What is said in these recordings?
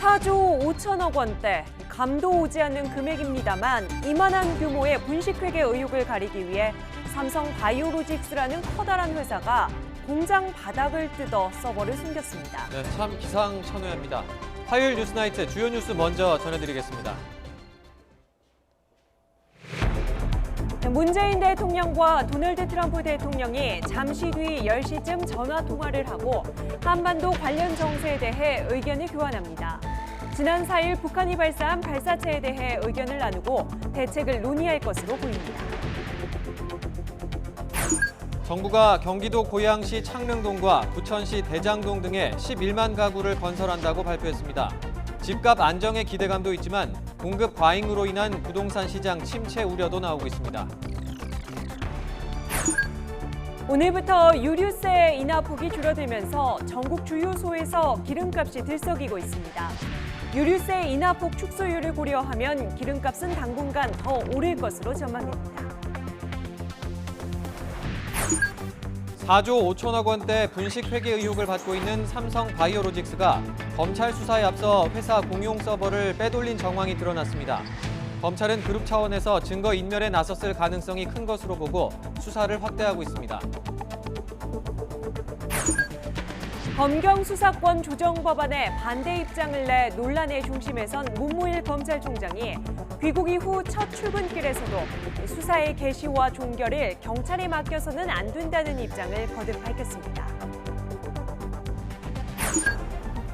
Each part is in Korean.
4조 5천억 원대, 감도 오지 않는 금액입니다만 이만한 규모의 분식회계 의혹을 가리기 위해 삼성 바이오로직스라는 커다란 회사가 공장 바닥을 뜯어 서버를 숨겼습니다. 네, 참 기상천외합니다. 화요일 뉴스나이트 주요 뉴스 먼저 전해드리겠습니다. 문재인 대통령과 도널드 트럼프 대통령이 잠시 뒤 10시쯤 전화 통화를 하고 한반도 관련 정세에 대해 의견을 교환합니다. 지난 4일 북한이 발사한 발사체에 대해 의견을 나누고 대책을 논의할 것으로 보입니다. 정부가 경기도 고양시 창릉동과 부천시 대장동 등에 11만 가구를 건설한다고 발표했습니다. 집값 안정의 기대감도 있지만 공급 과잉으로 인한 부동산 시장 침체 우려도 나오고 있습니다. 오늘부터 유류세 인하폭이 줄어들면서 전국 주유소에서 기름값이 들썩이고 있습니다. 유류세 인하폭 축소율을 고려하면 기름값은 당분간 더 오를 것으로 전망됩니다. 4조 5천억 원대 분식회계 의혹을 받고 있는 삼성 바이오로직스가 검찰 수사에 앞서 회사 공용 서버를 빼돌린 정황이 드러났습니다. 검찰은 그룹 차원에서 증거 인멸에 나섰을 가능성이 큰 것으로 보고 수사를 확대하고 있습니다. 검경 수사권 조정 법안에 반대 입장을 내 논란의 중심에 선 문무일 검찰총장이 귀국 이후 첫 출근길에서도 수사의 개시와 종결을 경찰에 맡겨서는 안 된다는 입장을 거듭 밝혔습니다.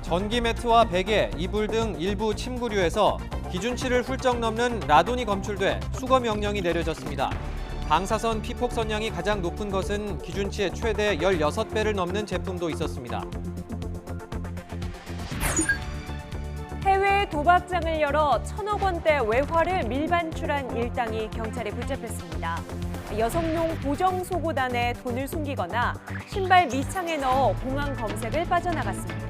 전기 매트와 베개, 이불 등 일부 침구류에서 기준치를 훌쩍 넘는 라돈이 검출돼 수거 명령이 내려졌습니다. 방사선 피폭 선량이 가장 높은 것은 기준치의 최대 16배를 넘는 제품도 있었습니다. 해외 도박장을 열어 1,000억 원대 외화를 밀반출한 일당이 경찰에 붙잡혔습니다. 여성용 보정 속옷 안에 돈을 숨기거나 신발 밑창에 넣어 공항 검색을 빠져나갔습니다.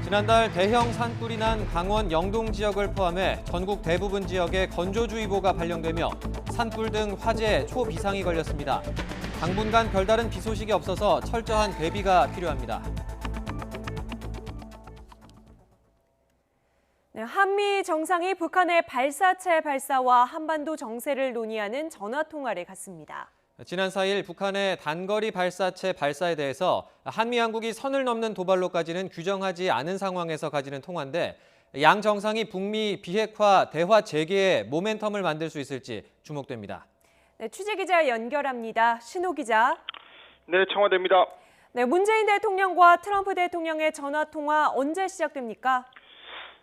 지난달 대형 산불이 난 강원 영동 지역을 포함해 전국 대부분 지역에 건조주의보가 발령되며 산불 등 화재 초비상이 걸렸습니다. 당분간 별다른 비 소식이 없어서 철저한 대비가 필요합니다. 네, 한미 정상이 북한의 발사체 발사와 한반도 정세를 논의하는 전화통화를 갖습니다. 지난 4일 북한의 단거리 발사체 발사에 대해서 한미 양국이 선을 넘는 도발로까지는 규정하지 않은 상황에서 가지는 통화인데 양 정상이 북미 비핵화 대화 재개에 모멘텀을 만들 수 있을지 주목됩니다. 네, 취재기자 연결합니다. 신호 기자. 네, 청와대입니다. 네, 문재인 대통령과 트럼프 대통령의 전화통화 언제 시작됩니까?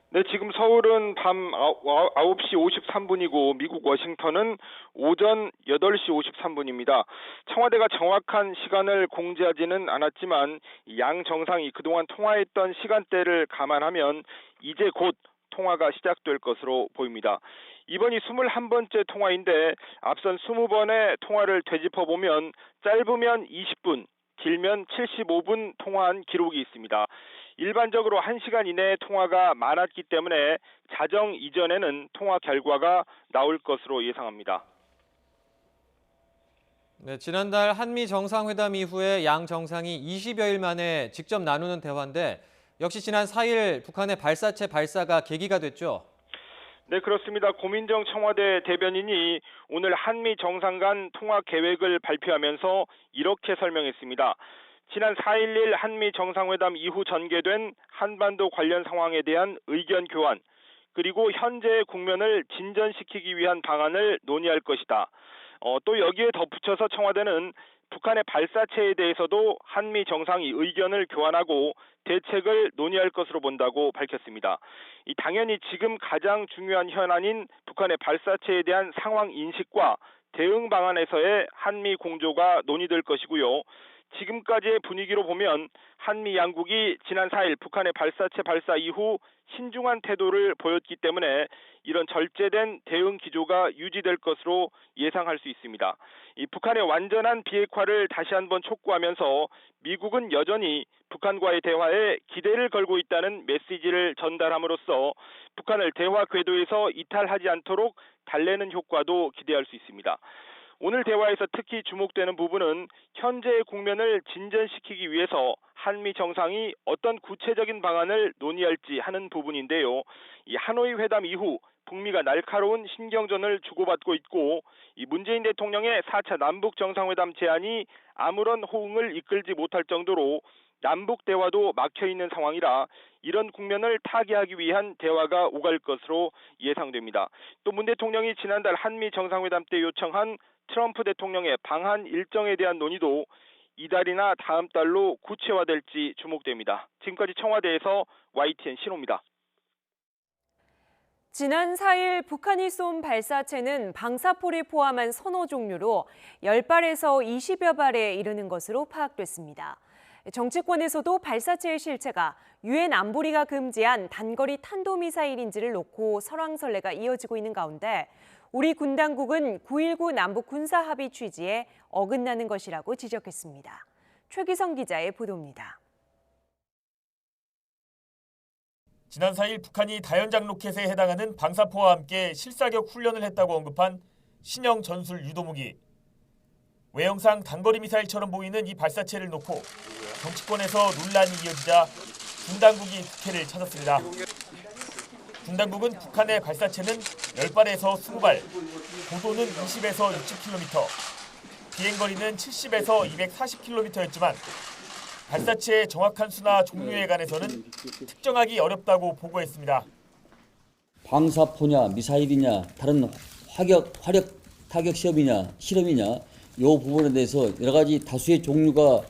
네, 지금 서울은 밤 9시 53분이고 미국 워싱턴은 오전 8시 53분입니다. 청와대가 정확한 시간을 공지하지는 않았지만 양 정상이 그동안 통화했던 시간대를 감안하면 이제 곧 통화가 시작될 것으로 보입니다. 이번이 21번째 통화인데 앞선 20번의 통화를 되짚어보면 짧으면 20분, 길면 75분 통화한 기록이 있습니다. 일반적으로 1시간 이내의 통화가 많았기 때문에 자정 이전에는 통화 결과가 나올 것으로 예상합니다. 네, 지난달 한미 정상회담 이후에 양 정상이 20여일 만에 직접 나누는 대화인데 역시 지난 4일 북한의 발사체 발사가 계기가 됐죠. 네, 그렇습니다. 고민정 청와대 대변인이 오늘 한미 정상 간 통화 계획을 발표하면서 이렇게 설명했습니다. 지난 4.11 한미 정상회담 이후 전개된 한반도 관련 상황에 대한 의견 교환, 그리고 현재의 국면을 진전시키기 위한 방안을 논의할 것이다. 또 여기에 덧붙여서 청와대는 북한의 발사체에 대해서도 한미 정상이 의견을 교환하고 대책을 논의할 것으로 본다고 밝혔습니다. 당연히 지금 가장 중요한 현안인 북한의 발사체에 대한 상황 인식과 대응 방안에서의 한미 공조가 논의될 것이고요. 지금까지의 분위기로 보면 한미 양국이 지난 4일 북한의 발사체 발사 이후 신중한 태도를 보였기 때문에 이런 절제된 대응 기조가 유지될 것으로 예상할 수 있습니다. 이 북한의 완전한 비핵화를 다시 한번 촉구하면서 미국은 여전히 북한과의 대화에 기대를 걸고 있다는 메시지를 전달함으로써 북한을 대화 궤도에서 이탈하지 않도록 달래는 효과도 기대할 수 있습니다. 오늘 대화에서 특히 주목되는 부분은 현재의 국면을 진전시키기 위해서 한미 정상이 어떤 구체적인 방안을 논의할지 하는 부분인데요. 이 하노이 회담 이후 북미가 날카로운 신경전을 주고받고 있고 이 문재인 대통령의 4차 남북 정상회담 제안이 아무런 호응을 이끌지 못할 정도로 남북 대화도 막혀 있는 상황이라 이런 국면을 타개하기 위한 대화가 오갈 것으로 예상됩니다. 또 문 대통령이 지난달 한미 정상회담 때 요청한 트럼프 대통령의 방한 일정에 대한 논의도 이달이나 다음 달로 구체화될지 주목됩니다. 지금까지 청와대에서 YTN 신호입니다. 지난 4일 북한이 쏜 발사체는 방사포를 포함한 선호 종류로 10발에서 20여 발에 이르는 것으로 파악됐습니다. 정치권에서도 발사체의 실체가 유엔 안보리가 금지한 단거리 탄도미사일인지를 놓고 설왕설래가 이어지고 있는 가운데 우리 군 당국은 9.19 남북 군사합의 취지에 어긋나는 것이라고 지적했습니다. 최기성 기자의 보도입니다. 지난 4일 북한이 다연장 로켓에 해당하는 방사포와 함께 실사격 훈련을 했다고 언급한 신형 전술 유도무기. 외형상 단거리 미사일처럼 보이는 이 발사체를 놓고 정치권에서 논란이 이어지자 군 당국이 국회를 찾았습니다. 군 당국은 북한의 발사체는 10발에서 20발, 고도는 20에서 60km, 비행거리는 70에서 240km였지만 발사체의 정확한 수나 종류에 관해서는 특정하기 어렵다고 보고했습니다. 방사포냐 미사일이냐 다른 화력 타격 실험이냐 이 부분에 대해서 여러 가지 다수의 종류가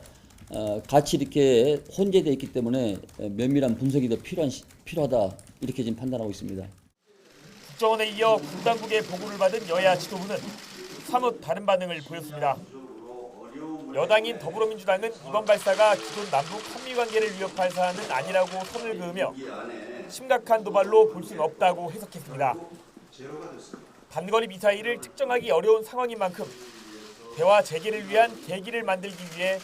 같이 이렇게 혼재되어 있기 때문에 면밀한 분석이 더 필요하다 이렇게 지금 판단하고 있습니다. 국정원에 이어 군 당국의 보고를 받은 여야 지도부는 사뭇 다른 반응을 보였습니다. 여당인 더불어민주당은 이번 발사가 기존 남북 한미 관계를 위협할 사안은 아니라고 선을 그으며 심각한 도발로 볼 수는 없다고 해석했습니다. 단거리 미사일을 특정하기 어려운 상황인 만큼 대화 재개를 위한 계기를 만들기 위해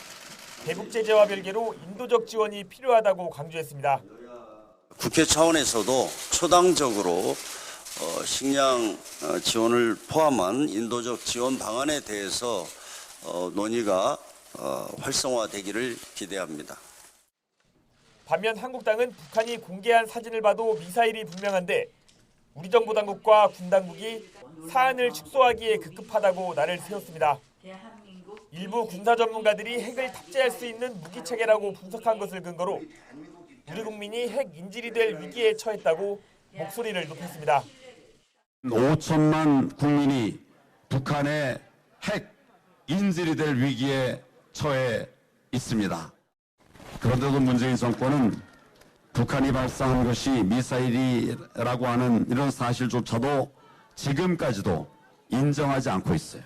대북 제재와 별개로 인도적 지원이 필요하다고 강조했습니다. 국회 차원에서도 초당적으로 식량 지원을 포함한 인도적 지원 방안에 대해서 논의가 활성화되기를 기대합니다. 반면 한국당은 북한이 공개한 사진을 봐도 미사일이 분명한데 우리 정부 당국과 군 당국이 사안을 축소하기에 급급하다고 날을 세웠습니다. 일부 군사 전문가들이 핵을 탑재할 수 있는 무기 체계라고 분석한 것을 근거로 우리 국민이 핵 인질이 될 위기에 처했다고 목소리를 높였습니다. 5천만 국민이 북한의 핵 인질이 될 위기에 처해 있습니다. 그런데도 문재인 정권은 북한이 발사한 것이 미사일이라고 하는 이런 사실조차도 지금까지도 인정하지 않고 있어요.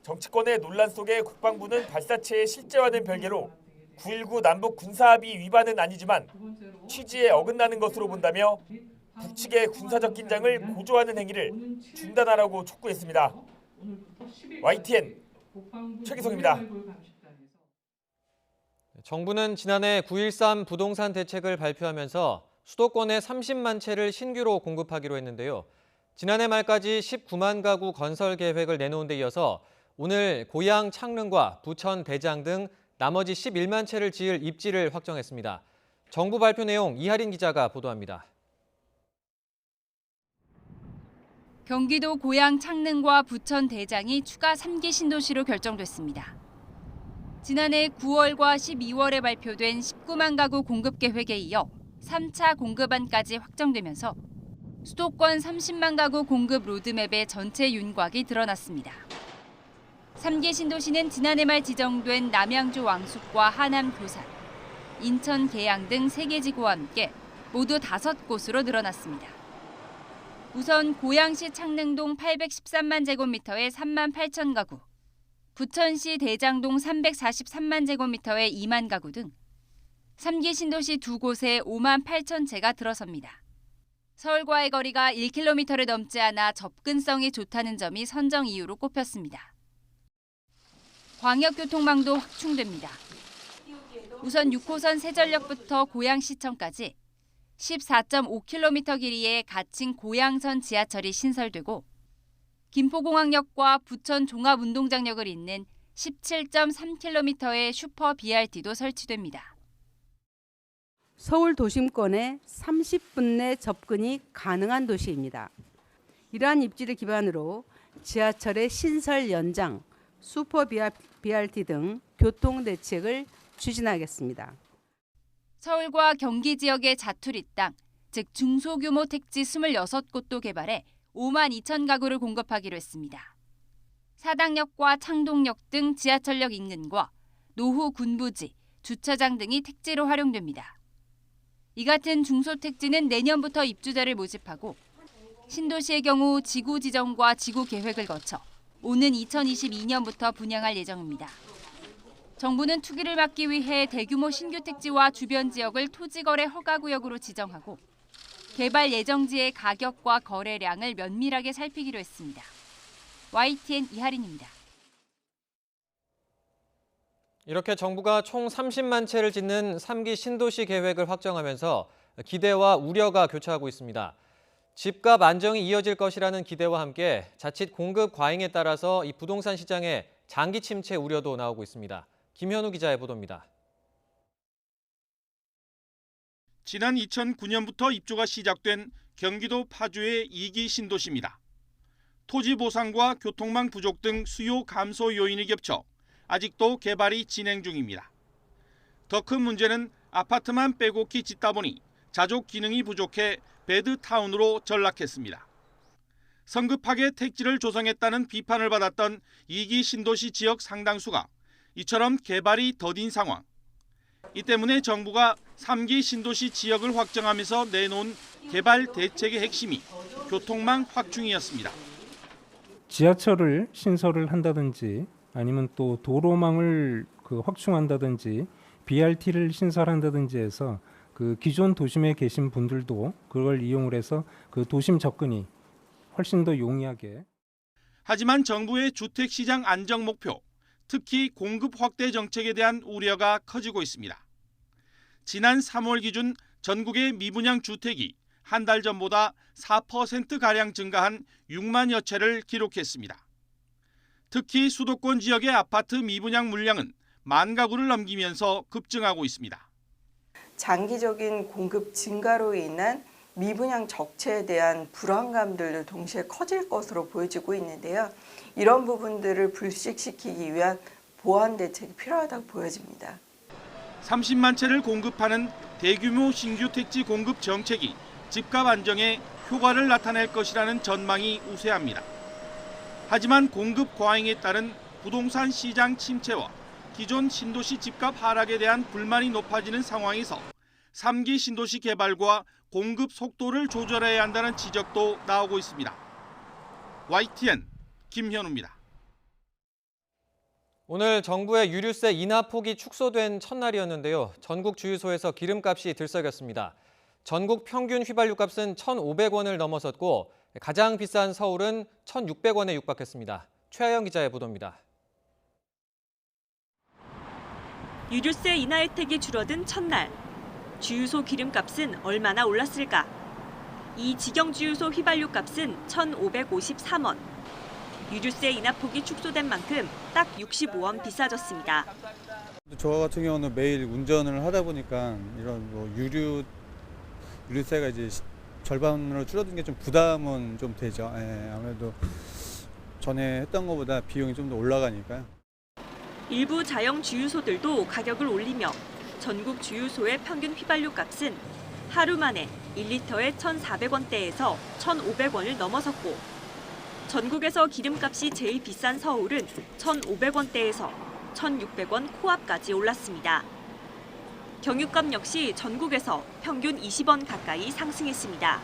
정치권의 논란 속에 국방부는 발사체의 실제와는 별개로 9.19 남북 군사합의 위반은 아니지만 취지에 어긋나는 것으로 본다며 북측의 군사적 긴장을 고조하는 행위를 중단하라고 촉구했습니다. YTN 최기성입니다. 정부는 지난해 9.13 부동산 대책을 발표하면서 수도권에 30만 채를 신규로 공급하기로 했는데요. 지난해 말까지 19만 가구 건설 계획을 내놓은 데 이어서 오늘 고양 창릉과 부천 대장 등 나머지 11만 채를 지을 입지를 확정했습니다. 정부 발표 내용 이하린 기자가 보도합니다. 경기도 고양 창릉과 부천 대장이 추가 3기 신도시로 결정됐습니다. 지난해 9월과 12월에 발표된 19만 가구 공급 계획에 이어 3차 공급안까지 확정되면서 수도권 30만 가구 공급 로드맵의 전체 윤곽이 드러났습니다. 3기 신도시는 지난해 말 지정된 남양주 왕숙과 하남 교산, 인천 계양 등 3개 지구와 함께 모두 5곳으로 늘어났습니다. 우선 고양시 창릉동 813만 제곱미터에 3만 8천 가구, 부천시 대장동 343만 제곱미터에 2만 가구 등 3기 신도시 2곳에 5만 8천 채가 들어섭니다. 서울과의 거리가 1km를 넘지 않아 접근성이 좋다는 점이 선정 이유로 꼽혔습니다. 광역교통망도 확충됩니다. 우선 6호선 세전역부터 고양시청까지 14.5km 길이의 가칭 고양선 지하철이 신설되고 김포공항역과 부천 종합운동장역을 잇는 17.3km의 슈퍼 BRT도 설치됩니다. 서울 도심권에 30분 내 접근이 가능한 도시입니다. 이러한 입지를 기반으로 지하철의 신설 연장, 슈퍼 BRT 등 교통 대책을 추진하겠습니다. 서울과 경기 지역의 자투리 땅, 즉 중소규모 택지 26곳도 개발해 5만 2천 가구를 공급하기로 했습니다. 사당역과 창동역 등 지하철역 인근과 노후 군부지, 주차장 등이 택지로 활용됩니다. 이 같은 중소택지는 내년부터 입주자를 모집하고 신도시의 경우 지구 지정과 지구 계획을 거쳐 오는 2022년부터 분양할 예정입니다. 정부는 투기를 막기 위해 대규모 신규 택지와 주변 지역을 토지거래 허가구역으로 지정하고 개발 예정지의 가격과 거래량을 면밀하게 살피기로 했습니다. YTN 이하린입니다. 이렇게 정부가 총 30만 채를 짓는 3기 신도시 계획을 확정하면서 기대와 우려가 교차하고 있습니다. 집값 안정이 이어질 것이라는 기대와 함께 자칫 공급 과잉에 따라서 이 부동산 시장에 장기 침체 우려도 나오고 있습니다. 김현우 기자의 보도입니다. 지난 2009년부터 입주가 시작된 경기도 파주의 2기 신도시입니다. 토지 보상과 교통망 부족 등 수요 감소 요인이 겹쳐 아직도 개발이 진행 중입니다. 더 큰 문제는 아파트만 빼곡히 짓다 보니 자족 기능이 부족해 배드타운으로 전락했습니다. 성급하게 택지를 조성했다는 비판을 받았던 2기 신도시 지역 상당수가 이처럼 개발이 더딘 상황. 이 때문에 정부가 3기 신도시 지역을 확정하면서 내놓은 개발 대책의 핵심이 교통망 확충이었습니다. 지하철을 신설을 한다든지 아니면 또 도로망을 확충한다든지 BRT를 신설한다든지 해서 기존 도심에 계신 분들도 그걸 이용을 해서 도심 접근이 훨씬 더 용이하게. 하지만 정부의 주택시장 안정 목표, 특히 공급 확대 정책에 대한 우려가 커지고 있습니다. 지난 3월 기준 전국의 미분양 주택이 한 달 전보다 4%가량 증가한 6만여 채를 기록했습니다. 특히 수도권 지역의 아파트 미분양 물량은 1만 가구를 넘기면서 급증하고 있습니다. 장기적인 공급 증가로 인한 미분양 적체에 대한 불안감들도 동시에 커질 것으로 보여지고 있는데요. 이런 부분들을 불식시키기 위한 보완 대책이 필요하다고 보여집니다. 30만 채를 공급하는 대규모 신규 택지 공급 정책이 집값 안정에 효과를 나타낼 것이라는 전망이 우세합니다. 하지만 공급 과잉에 따른 부동산 시장 침체와 기존 신도시 집값 하락에 대한 불만이 높아지는 상황에서 3기 신도시 개발과 공급 속도를 조절해야 한다는 지적도 나오고 있습니다. YTN 김현우입니다. 오늘 정부의 유류세 인하 폭이 축소된 첫날이었는데요. 전국 주유소에서 기름값이 들썩였습니다. 전국 평균 휘발유값은 1,500원을 넘어섰고 가장 비싼 서울은 1,600원에 육박했습니다. 최하영 기자의 보도입니다. 유류세 인하 혜택이 줄어든 첫날. 주유소 기름값은 얼마나 올랐을까? 이 직영주유소 휘발유값은 1,553원. 유류세 인하폭이 축소된 만큼 딱 65원 비싸졌습니다. 저 같은 경우는 매일 운전을 하다 보니까 이런 유류세가 이제 절반으로 줄어든 게 좀 부담은 좀 되죠. 아무래도 전에 했던 것보다 비용이 좀 더 올라가니까요. 일부 자영 주유소들도 가격을 올리며 전국 주유소의 평균 휘발유 값은 하루 만에 1리터에 1,400원대에서 1,500원을 넘어섰고 전국에서 기름값이 제일 비싼 서울은 1,500원대에서 1,600원 코앞까지 올랐습니다. 경유값 역시 전국에서 평균 20원 가까이 상승했습니다.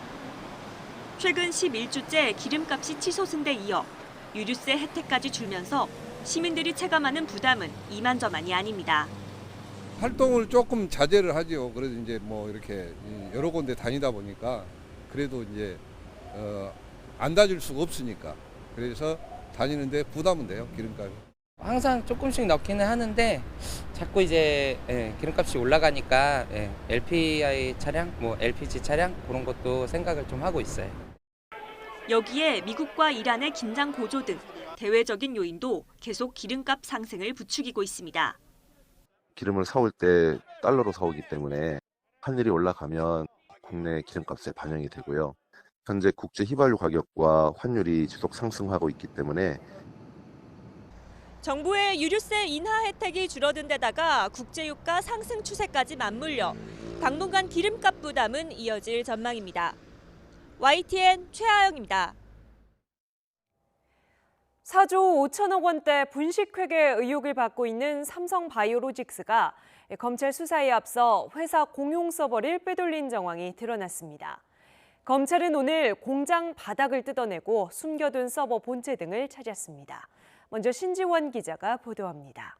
최근 11주째 기름값이 치솟은 데 이어 유류세 혜택까지 줄면서 시민들이 체감하는 부담은 이만저만이 아닙니다. 활동을 조금 자제를 하죠. 그래도 이제 이렇게 여러 군데 다니다 보니까 그래도 이제 안 다닐 수가 없으니까 그래서 다니는데 부담은 돼요, 기름값이. 항상 조금씩 넣기는 하는데 자꾸 이제 기름값이 올라가니까 LPI 차량, LPG 차량 그런 것도 생각을 좀 하고 있어요. 여기에 미국과 이란의 긴장 고조 등 대외적인 요인도 계속 기름값 상승을 부추기고 있습니다. 기름을 사올 때 달러로 사오기 때문에 환율이 올라가면 국내 기름값에 반영이 되고요. 현재 국제 휘발유 가격과 환율이 지속 상승하고 있기 때문에 정부의 유류세 인하 혜택이 줄어든 데다가 국제유가 상승 추세까지 맞물려 당분간 기름값 부담은 이어질 전망입니다. YTN 최하영입니다. 4조 5천억 원대 분식회계 의혹을 받고 있는 삼성바이오로직스가 검찰 수사에 앞서 회사 공용 서버를 빼돌린 정황이 드러났습니다. 검찰은 오늘 공장 바닥을 뜯어내고 숨겨둔 서버 본체 등을 찾았습니다. 먼저 신지원 기자가 보도합니다.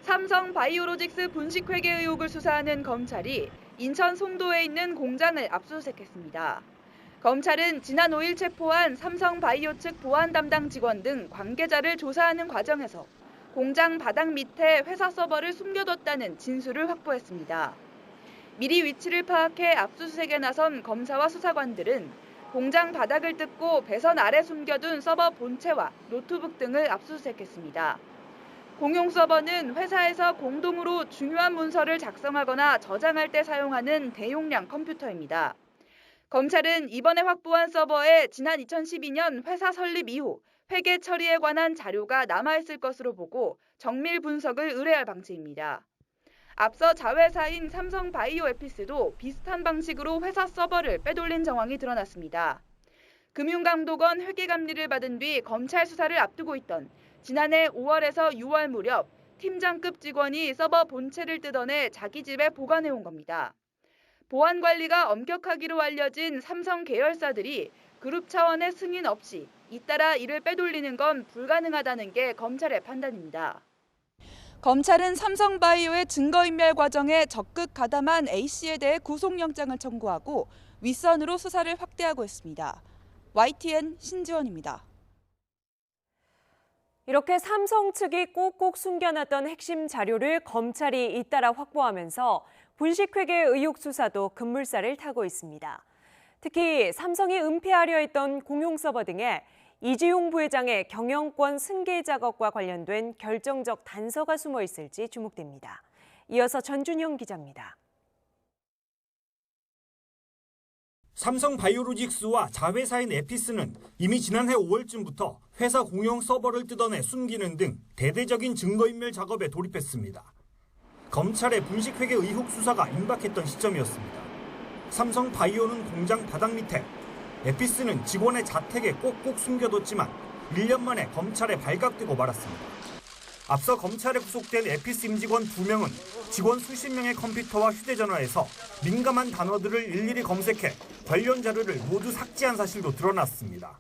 삼성바이오로직스 분식회계 의혹을 수사하는 검찰이 인천 송도에 있는 공장을 압수수색했습니다. 검찰은 지난 5일 체포한 삼성바이오 측 보안 담당 직원 등 관계자를 조사하는 과정에서 공장 바닥 밑에 회사 서버를 숨겨뒀다는 진술을 확보했습니다. 미리 위치를 파악해 압수수색에 나선 검사와 수사관들은 공장 바닥을 뜯고 배선 아래 숨겨둔 서버 본체와 노트북 등을 압수수색했습니다. 공용 서버는 회사에서 공동으로 중요한 문서를 작성하거나 저장할 때 사용하는 대용량 컴퓨터입니다. 검찰은 이번에 확보한 서버에 지난 2012년 회사 설립 이후 회계 처리에 관한 자료가 남아있을 것으로 보고 정밀 분석을 의뢰할 방침입니다. 앞서 자회사인 삼성바이오에피스도 비슷한 방식으로 회사 서버를 빼돌린 정황이 드러났습니다. 금융감독원 회계감리를 받은 뒤 검찰 수사를 앞두고 있던 지난해 5월에서 6월 무렵 팀장급 직원이 서버 본체를 뜯어내 자기 집에 보관해온 겁니다. 보안 관리가 엄격하기로 알려진 삼성 계열사들이 그룹 차원의 승인 없이 잇따라 이를 빼돌리는 건 불가능하다는 게 검찰의 판단입니다. 검찰은 삼성바이오의 증거인멸 과정에 적극 가담한 A씨에 대해 구속영장을 청구하고 윗선으로 수사를 확대하고 있습니다. YTN 신지원입니다. 이렇게 삼성 측이 꼭꼭 숨겨놨던 핵심 자료를 검찰이 잇따라 확보하면서 분식회계 의혹 수사도 급물살을 타고 있습니다. 특히 삼성이 은폐하려 했던 공용 서버 등에 이재용 부회장의 경영권 승계 작업과 관련된 결정적 단서가 숨어 있을지 주목됩니다. 이어서 전준영 기자입니다. 삼성바이오로직스와 자회사인 에피스는 이미 지난해 5월쯤부터 회사 공용 서버를 뜯어내 숨기는 등 대대적인 증거인멸 작업에 돌입했습니다. 검찰의 분식회계 의혹 수사가 임박했던 시점이었습니다. 삼성바이오는 공장 바닥 밑에, 에피스는 직원의 자택에 꼭꼭 숨겨뒀지만 1년 만에 검찰에 발각되고 말았습니다. 앞서 검찰에 구속된 에피스 임직원 2명은 직원 수십 명의 컴퓨터와 휴대전화에서 민감한 단어들을 일일이 검색해 관련 자료를 모두 삭제한 사실도 드러났습니다.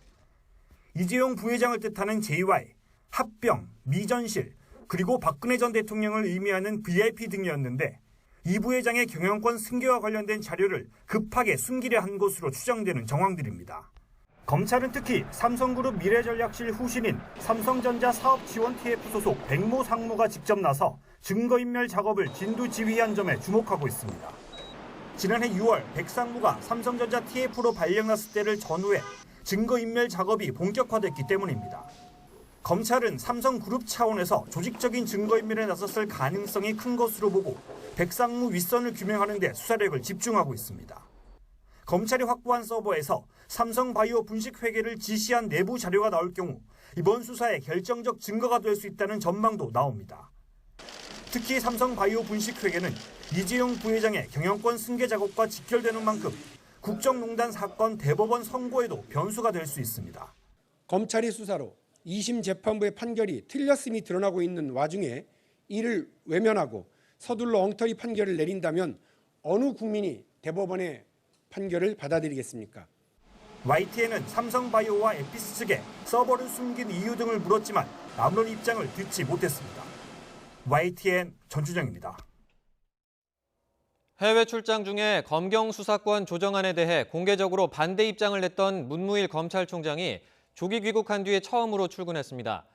이재용 부회장을 뜻하는 JY, 합병, 미전실, 그리고 박근혜 전 대통령을 의미하는 VIP 등이었는데 이 부회장의 경영권 승계와 관련된 자료를 급하게 숨기려 한 것으로 추정되는 정황들입니다. 검찰은 특히 삼성그룹 미래전략실 후신인 삼성전자 사업지원TF 소속 백모 상무가 직접 나서 증거인멸 작업을 진두지휘한 점에 주목하고 있습니다. 지난해 6월 백 상무가 삼성전자 TF로 발령났을 때를 전후해 증거인멸 작업이 본격화됐기 때문입니다. 검찰은 삼성그룹 차원에서 조직적인 증거인멸에 나섰을 가능성이 큰 것으로 보고 백상무 윗선을 규명하는 데 수사력을 집중하고 있습니다. 검찰이 확보한 서버에서 삼성바이오 분식회계를 지시한 내부 자료가 나올 경우 이번 수사의 결정적 증거가 될 수 있다는 전망도 나옵니다. 특히 삼성바이오 분식회계는 이재용 부회장의 경영권 승계 작업과 직결되는 만큼 국정농단 사건 대법원 선고에도 변수가 될 수 있습니다. 검찰의 수사로 2심 재판부의 판결이 틀렸음이 드러나고 있는 와중에 이를 외면하고 서둘러 엉터리 판결을 내린다면 어느 국민이 대법원의 판결을 받아들이겠습니까? YTN은 삼성바이오와 에피스 측에 서버를 숨긴 이유 등을 물었지만 아무런 입장을 듣지 못했습니다. YTN 전준영입니다. 해외 출장 중에 검경 수사권 조정안에 대해 공개적으로 반대 입장을 냈던 문무일 검찰총장이 조기 귀국한 뒤에 처음으로 출근했습니다.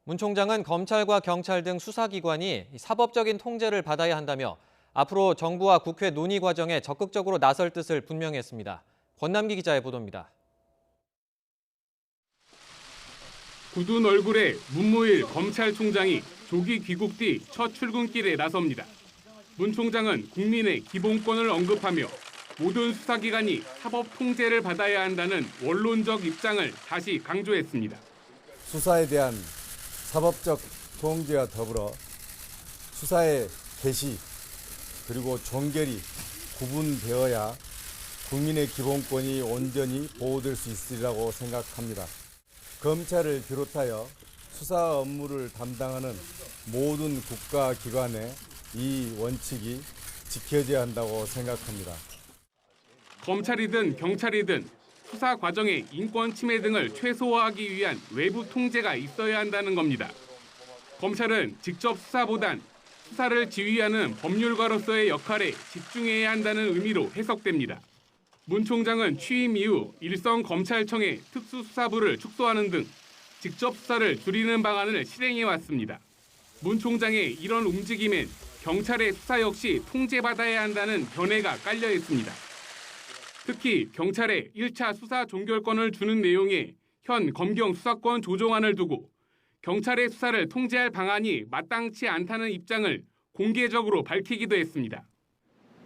문 총장은 검찰과 경찰 등 수사기관이 사법적인 통제를 받아야 한다며 앞으로 정부와 국회 논의 과정에 적극적으로 나설 뜻을 분명히 했습니다. 권남기 기자의 보도입니다. 굳은 얼굴에 문무일 검찰총장이 조기 귀국 뒤 첫 출근길에 나섭니다. 문 총장은 국민의 기본권을 언급하며 모든 수사기관이 사법 통제를 받아야 한다는 원론적 입장을 다시 강조했습니다. 수사에 대한 사법적 통제와 더불어 수사의 개시 그리고 종결이 구분되어야 국민의 기본권이 온전히 보호될 수 있으리라고 생각합니다. 검찰을 비롯하여 수사 업무를 담당하는 모든 국가기관의 이 원칙이 지켜져야 한다고 생각합니다. 검찰이든 경찰이든 수사 과정의 인권 침해 등을 최소화하기 위한 외부 통제가 있어야 한다는 겁니다. 검찰은 직접 수사보단 수사를 지휘하는 법률가로서의 역할에 집중해야 한다는 의미로 해석됩니다. 문 총장은 취임 이후 일선 검찰청의 특수수사부를 축소하는 등 직접 수사를 줄이는 방안을 실행해 왔습니다. 문 총장의 이런 움직임엔 경찰의 수사 역시 통제받아야 한다는 견해가 깔려 있습니다. 특히 경찰에 1차 수사 종결권을 주는 내용의 현 검경 수사권 조정안을 두고 경찰의 수사를 통제할 방안이 마땅치 않다는 입장을 공개적으로 밝히기도 했습니다.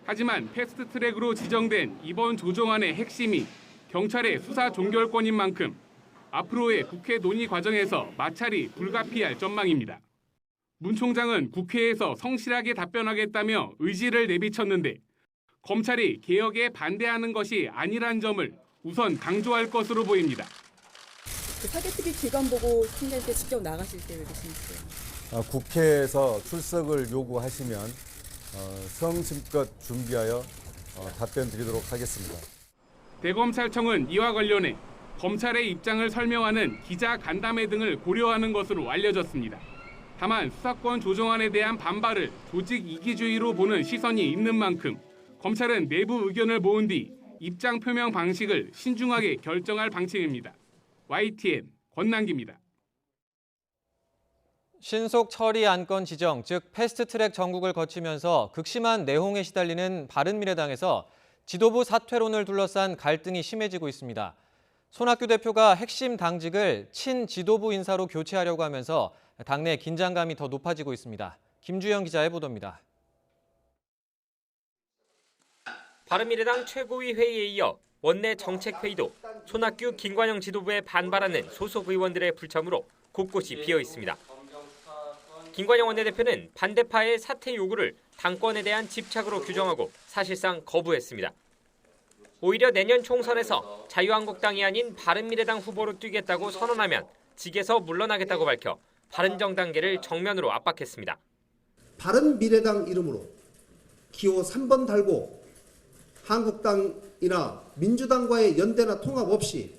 하지만 패스트트랙으로 지정된 이번 조정안의 핵심이 경찰의 수사 종결권인 만큼 앞으로의 국회 논의 과정에서 마찰이 불가피할 전망입니다. 문 총장은 국회에서 성실하게 답변하겠다며 의지를 내비쳤는데 검찰이 개혁에 반대하는 것이 아니란 점을 우선 강조할 것으로 보입니다. 사개특위 기간 보고 총장님께 직접 나가실 계획이십니까? 국회에서 출석을 요구하시면 성심껏 준비하여 답변 드리도록 하겠습니다. 대검찰청은 이와 관련해 검찰의 입장을 설명하는 기자 간담회 등을 고려하는 것으로 알려졌습니다. 다만 수사권 조정안에 대한 반발을 조직 이기주의로 보는 시선이 있는 만큼 검찰은 내부 의견을 모은 뒤 입장 표명 방식을 신중하게 결정할 방침입니다. YTN 권남기입니다. 신속 처리 안건 지정, 즉 패스트트랙 정국을 거치면서 극심한 내홍에 시달리는 바른미래당에서 지도부 사퇴론을 둘러싼 갈등이 심해지고 있습니다. 손학규 대표가 핵심 당직을 친지도부 인사로 교체하려고 하면서 당내 긴장감이 더 높아지고 있습니다. 김주영 기자의 보도입니다. 바른미래당 최고위 회의에 이어 원내 정책회의도 손학규, 김관영 지도부에 반발하는 소속 의원들의 불참으로 곳곳이 비어 있습니다. 김관영 원내대표는 반대파의 사퇴 요구를 당권에 대한 집착으로 규정하고 사실상 거부했습니다. 오히려 내년 총선에서 자유한국당이 아닌 바른미래당 후보로 뛰겠다고 선언하면 직에서 물러나겠다고 밝혀 바른정당계를 정면으로 압박했습니다. 바른미래당 이름으로 기호 3번 달고 한국당이나 민주당과의 연대나 통합 없이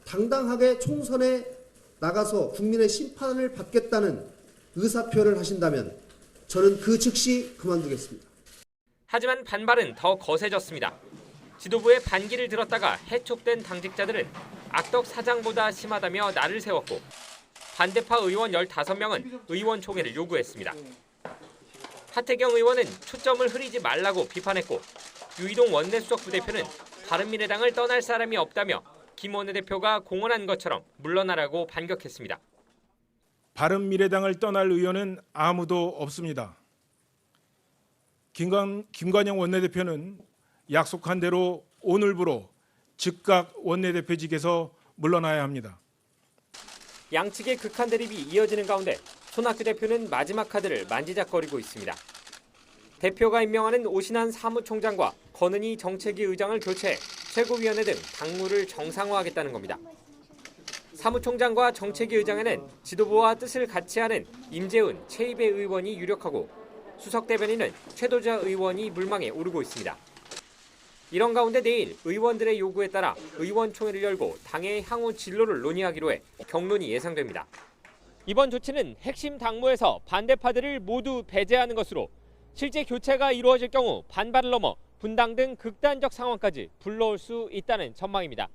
당당하게 총선에 나가서 국민의 심판을 받겠다는 의사표현을 하신다면 저는 그 즉시 그만두겠습니다. 하지만 반발은 더 거세졌습니다. 지도부의 반기를 들었다가 해촉된 당직자들은 악덕 사장보다 심하다며 날을 세웠고 반대파 의원 15명은 의원총회를 요구했습니다. 하태경 의원은 초점을 흐리지 말라고 비판했고 유이동 원내수석 부대표는 바른미래당을 떠날 사람이 없다며 김 원내대표가 공언한 것처럼 물러나라고 반격했습니다. 바른미래당을 떠날 의원은 아무도 없습니다. 김관영 원내대표는 약속한 대로 오늘부로 즉각 원내대표직에서 물러나야 합니다. 양측의 극한 대립이 이어지는 가운데 손학규 대표는 마지막 카드를 만지작거리고 있습니다. 대표가 임명하는 오신환 사무총장과 권은희 정책위 의장을 교체해 최고위원회 등 당무를 정상화하겠다는 겁니다. 사무총장과 정책위 의장에는 지도부와 뜻을 같이 하는 임재훈, 최이배 의원이 유력하고 수석 대변인은 최도자 의원이 물망에 오르고 있습니다. 이런 가운데 내일 의원들의 요구에 따라 의원총회를 열고 당의 향후 진로를 논의하기로 해 경론이 예상됩니다. 이번 조치는 핵심 당무에서 반대파들을 모두 배제하는 것으로 실제 교체가 이루어질 경우 반발을 넘어 분당 등 극단적 상황까지 불러올 수 있다는 전망입니다.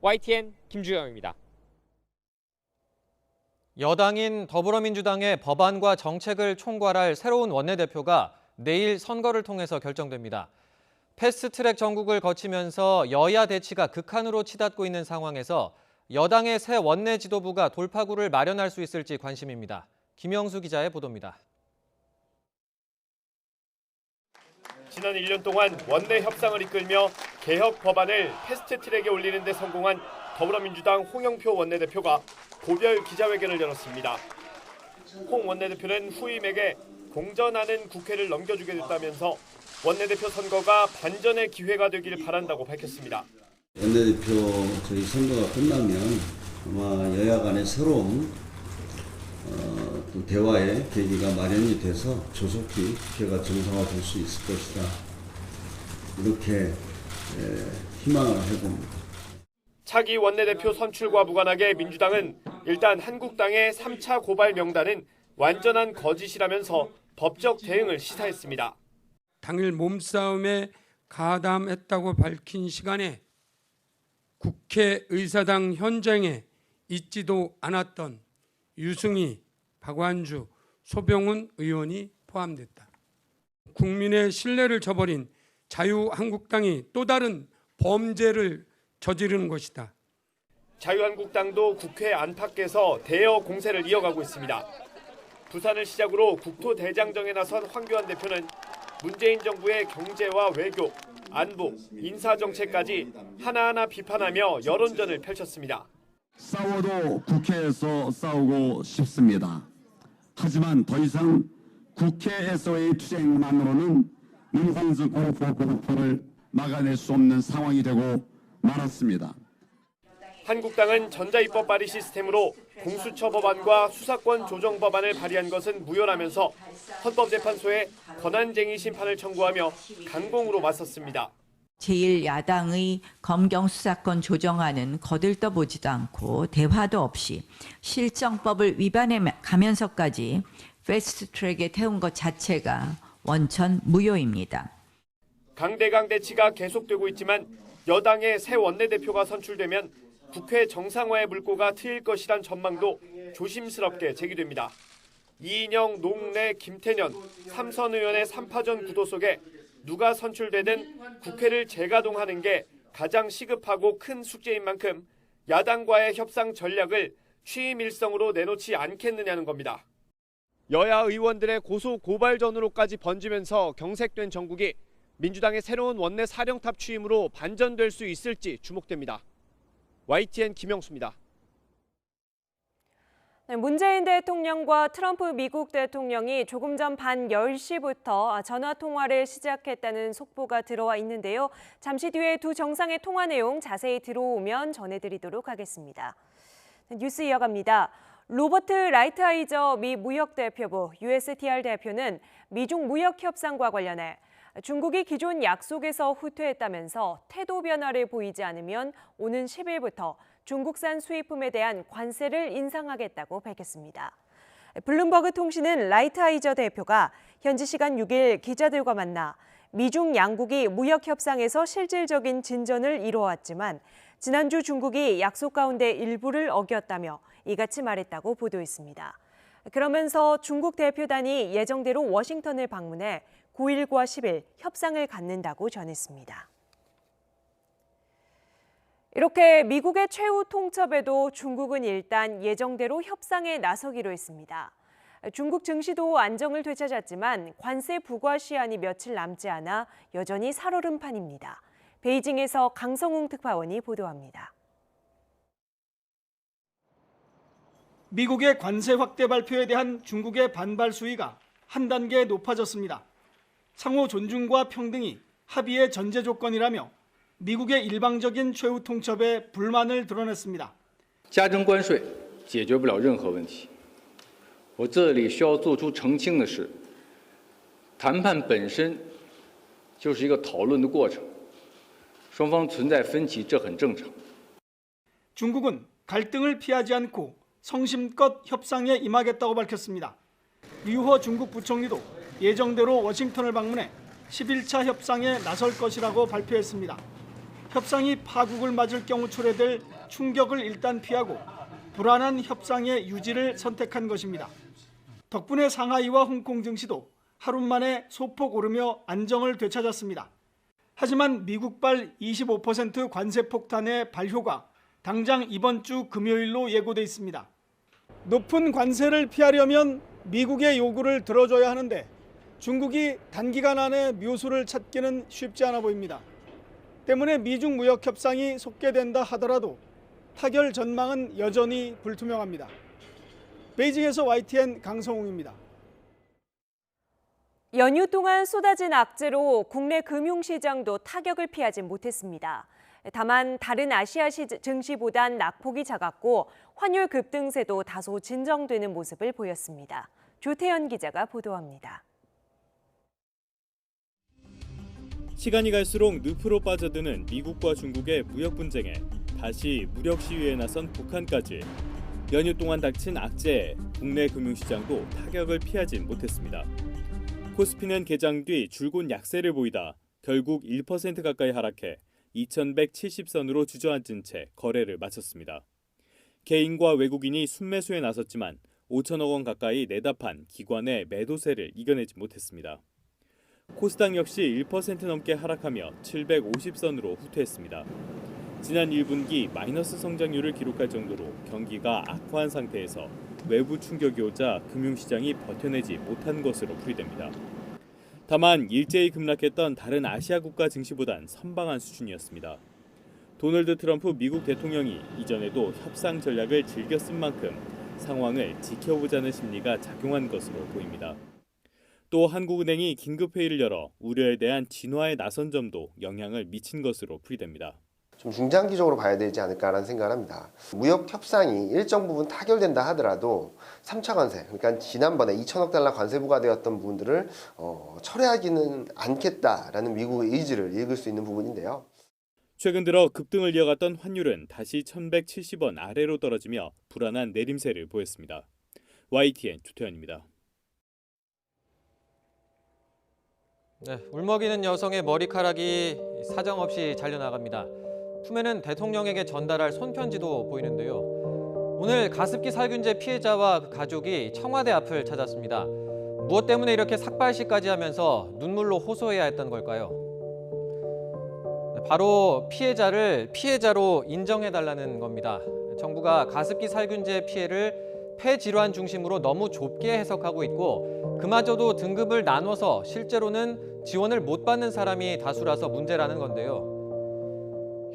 YTN 김주영입니다. 여당인 더불어민주당의 법안과 정책을 총괄할 새로운 원내대표가 내일 선거를 통해서 결정됩니다. 패스트트랙 정국을 거치면서 여야 대치가 극한으로 치닫고 있는 상황에서 여당의 새 원내 지도부가 돌파구를 마련할 수 있을지 관심입니다. 김영수 기자의 보도입니다. 지난 1년 동안 원내 협상을 이끌며 개혁 법안을 패스트트랙에 올리는 데 성공한 더불어민주당 홍영표 원내대표가 고별 기자회견을 열었습니다. 홍 원내대표는 후임에게 공전하는 국회를 넘겨주게 됐다면서 원내대표 선거가 반전의 기회가 되길 바란다고 밝혔습니다. 원내대표 저희 선거가 끝나면 아마 여야 간의 새로운 또 대화의 계기가 마련이 돼서 조속히 국회가 정상화될 수 있을 것이다. 이렇게 희망을 해봅니다. 차기 원내대표 선출과 무관하게 민주당은 일단 한국당의 3차 고발 명단은 완전한 거짓이라면서 법적 대응을 시사했습니다. 당일 몸싸움에 가담했다고 밝힌 시간에 국회의사당 현장에 있지도 않았던 유승희, 박완주, 소병훈 의원이 포함됐다. 국민의 신뢰를 저버린 자유한국당이 또 다른 범죄를 저지르는 것이다. 자유한국당도 국회 안팎에서 대여 공세를 이어가고 있습니다. 부산을 시작으로 국토대장정에 나선 황교안 대표는 문재인 정부의 경제와 외교, 안보, 인사정책까지 하나하나 비판하며 여론전을 펼쳤습니다. 싸워도 국회에서 싸우고 싶습니다. 하지만 더 이상 국회에서의 투쟁만으로는 문상수 그룹을 막아낼 수 없는 상황이 되고 말았습니다. 한국당은 전자입법 발의 시스템으로 공수처 법안과 수사권 조정 법안을 발의한 것은 무효라면서 헌법재판소에 권한쟁의 심판을 청구하며 강공으로 맞섰습니다. 제1야당의 검경 수사권 조정안은 거들떠보지도 않고 대화도 없이 실정법을 위반해 가면서까지 패스트트랙에 태운 것 자체가 원천 무효입니다. 강대강 대치가 계속되고 있지만 여당의 새 원내대표가 선출되면 국회 정상화의 물꼬가 트일 것이란 전망도 조심스럽게 제기됩니다. 이인영, 노웅래, 김태년, 삼선 의원의 3파전 구도 속에 누가 선출되든 국회를 재가동하는 게 가장 시급하고 큰 숙제인 만큼 야당과의 협상 전략을 취임 일성으로 내놓지 않겠느냐는 겁니다. 여야 의원들의 고소 고발전으로까지 번지면서 경색된 정국이 민주당의 새로운 원내 사령탑 취임으로 반전될 수 있을지 주목됩니다. YTN 김영수입니다. 네, 문재인 대통령과 트럼프 미국 대통령이 조금 전 밤 10시부터 전화 통화를 시작했다는 속보가 들어와 있는데요. 잠시 뒤에 두 정상의 통화 내용 자세히 들어오면 전해드리도록 하겠습니다. 뉴스 이어갑니다. 로버트 라이트하이저 미 무역대표부 USTR 대표는 미중 무역 협상과 관련해 중국이 기존 약속에서 후퇴했다면서 태도 변화를 보이지 않으면 오는 10일부터 중국산 수입품에 대한 관세를 인상하겠다고 밝혔습니다. 블룸버그 통신은 라이트하이저 대표가 현지 시간 6일 기자들과 만나 미중 양국이 무역 협상에서 실질적인 진전을 이루어왔지만 지난주 중국이 약속 가운데 일부를 어겼다며 이같이 말했다고 보도했습니다. 그러면서 중국 대표단이 예정대로 워싱턴을 방문해 9일과 10일 협상을 갖는다고 전했습니다. 이렇게 미국의 최후 통첩에도 중국은 일단 예정대로 협상에 나서기로 했습니다. 중국 증시도 안정을 되찾았지만 관세 부과 시한이 며칠 남지 않아 여전히 살얼음 판입니다. 베이징에서 강성웅 특파원이 보도합니다. 미국의 관세 확대 발표에 대한 중국의 반발 수위가 한 단계 높아졌습니다. 상호 존중과 평등이 합의의 전제 조건이라며 미국의 일방적인 최후 통첩에 불만을 드러냈습니다. 加征关税解决不了任何问题。我这里需要做出澄清的是，谈判本身就是一个讨论的过程，双方存在分歧，这很正常。 중국은 갈등을 피하지 않고 성심껏 협상에 임하겠다고 밝혔습니다. 류허 중국 부총리도 예정대로 워싱턴을 방문해 11차 협상에 나설 것이라고 발표했습니다. 협상이 파국을 맞을 경우 초래될 충격을 일단 피하고 불안한 협상의 유지를 선택한 것입니다. 덕분에 상하이와 홍콩 증시도 하루 만에 소폭 오르며 안정을 되찾았습니다. 하지만 미국발 25% 관세 폭탄의 발효가 당장 이번 주 금요일로 예고돼 있습니다. 높은 관세를 피하려면 미국의 요구를 들어줘야 하는데 중국이 단기간 안에 묘수를 찾기는 쉽지 않아 보입니다. 때문에 미중 무역 협상이 속개된다 하더라도 타결 전망은 여전히 불투명합니다. 베이징에서 YTN 강성웅입니다. 연휴 동안 쏟아진 악재로 국내 금융시장도 타격을 피하지 못했습니다. 다만 다른 아시아 증시보단 낙폭이 작았고 환율 급등세도 다소 진정되는 모습을 보였습니다. 조태현 기자가 보도합니다. 시간이 갈수록 늪으로 빠져드는 미국과 중국의 무역 분쟁에 다시 무력 시위에 나선 북한까지 연휴 동안 닥친 악재에 국내 금융시장도 타격을 피하진 못했습니다. 코스피는 개장 뒤 줄곧 약세를 보이다 결국 1% 가까이 하락해 2170선으로 주저앉은 채 거래를 마쳤습니다. 개인과 외국인이 순매수에 나섰지만 5천억 원 가까이 내다판 기관의 매도세를 이겨내지 못했습니다. 코스닥 역시 1% 넘게 하락하며 750선으로 후퇴했습니다. 지난 1분기 마이너스 성장률을 기록할 정도로 경기가 악화한 상태에서 외부 충격이 오자 금융시장이 버텨내지 못한 것으로 풀이됩니다. 다만 일제히 급락했던 다른 아시아 국가 증시보단 선방한 수준이었습니다. 도널드 트럼프 미국 대통령이 이전에도 협상 전략을 즐겨 쓴 만큼 상황을 지켜보자는 심리가 작용한 것으로 보입니다. 또 한국은행이 긴급회의를 열어 우려에 대한 진화에 나선 점도 영향을 미친 것으로 풀이됩니다. 좀 중장기적으로 봐야 되지 않을까라는 생각을 합니다. 무역 협상이 일정 부분 타결된다 하더라도 3차 관세, 그러니까 지난번에 2천억 달러 관세 부과되었던 부분들을 철회하기는 않겠다라는 미국의 의지를 읽을 수 있는 부분인데요. 최근 들어 급등을 이어갔던 환율은 다시 1170원 아래로 떨어지며 불안한 내림세를 보였습니다. YTN 조태현입니다. 네, 울먹이는 여성의 머리카락이 사정없이 잘려나갑니다. 품에는 대통령에게 전달할 손편지도 보이는데요. 오늘 가습기 살균제 피해자와 그 가족이 청와대 앞을 찾았습니다. 무엇 때문에 이렇게 삭발시까지 하면서 눈물로 호소해야 했던 걸까요? 바로 피해자를 피해자로 인정해달라는 겁니다. 정부가 가습기 살균제 피해를 폐질환 중심으로 너무 좁게 해석하고 있고 그마저도 등급을 나눠서 실제로는 지원을 못 받는 사람이 다수라서 문제라는 건데요.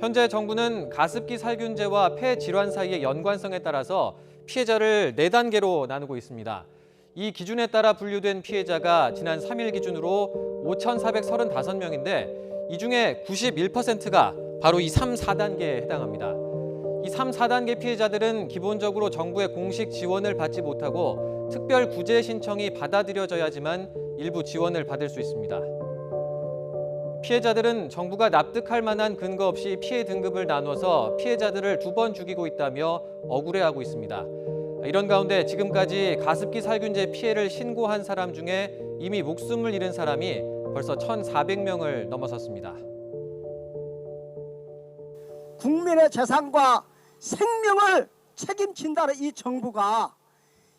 현재 정부는 가습기 살균제와 폐질환 사이의 연관성에 따라서 피해자를 4단계로 나누고 있습니다. 이 기준에 따라 분류된 피해자가 지난 3일 기준으로 5,435명인데 이 중에 91%가 바로 이 3, 4단계에 해당합니다. 이 3, 4단계 피해자들은 기본적으로 정부의 공식 지원을 받지 못하고 특별 구제 신청이 받아들여져야지만 일부 지원을 받을 수 있습니다. 피해자들은 정부가 납득할 만한 근거 없이 피해 등급을 나눠서 피해자들을 2번 죽이고 있다며 억울해하고 있습니다. 이런 가운데 지금까지 가습기 살균제 피해를 신고한 사람 중에 이미 목숨을 잃은 사람이 벌써 1,400명을 넘어섰습니다. 국민의 재산과 생명을 책임진다는 이 정부가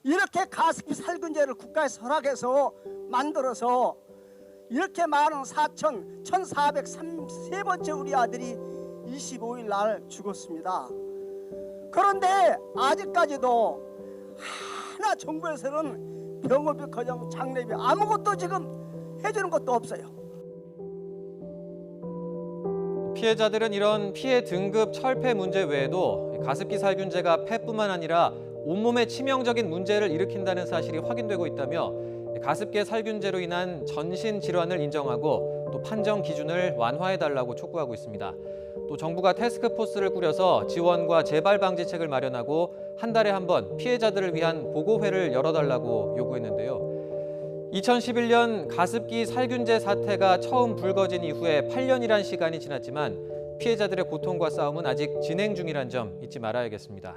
이렇게 가습기 살균제를 국가에서 허락해서 만들어서 이렇게 많은 1,433번째 우리 아들이 25일 날 죽었습니다. 그런데 아직까지도 하나 정부에서는 병원비커녕 장례비 아무것도 지금 해주는 것도 없어요. 피해자들은 이런 피해 등급 철폐 문제 외에도 가습기 살균제가 폐뿐만 아니라 온몸에 치명적인 문제를 일으킨다는 사실이 확인되고 있다며 가습기 살균제로 인한 전신 질환을 인정하고 또 판정 기준을 완화해달라고 촉구하고 있습니다. 또 정부가 태스크포스를 꾸려서 지원과 재발 방지책을 마련하고 한 달에 한 번 피해자들을 위한 보고회를 열어달라고 요구했는데요. 2011년 가습기 살균제 사태가 처음 불거진 이후에 8년이란 시간이 지났지만 피해자들의 고통과 싸움은 아직 진행 중이란 점 잊지 말아야겠습니다.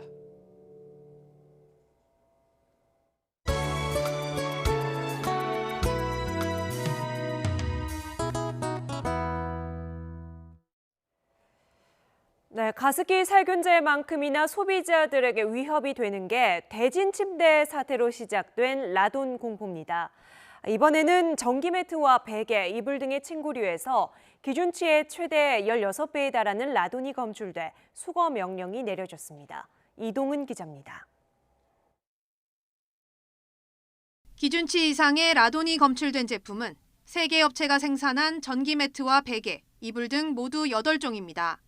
네, 가습기 살균제만큼이나 소비자들에게 위협이 되는 게 대진 침대 사태로 시작된 라돈 공포입니다. 이번에는 전기 매트와 베개, 이불 등의 침구류에서 기준치의 최대 16배에 달하는 라돈이 검출돼 수거 명령이 내려졌습니다. 이동은 기자입니다. 기준치 이상의 라돈이 검출된 제품은 3개 업체가 생산한 전기 매트와 베개, 이불 등 모두 8종입니다.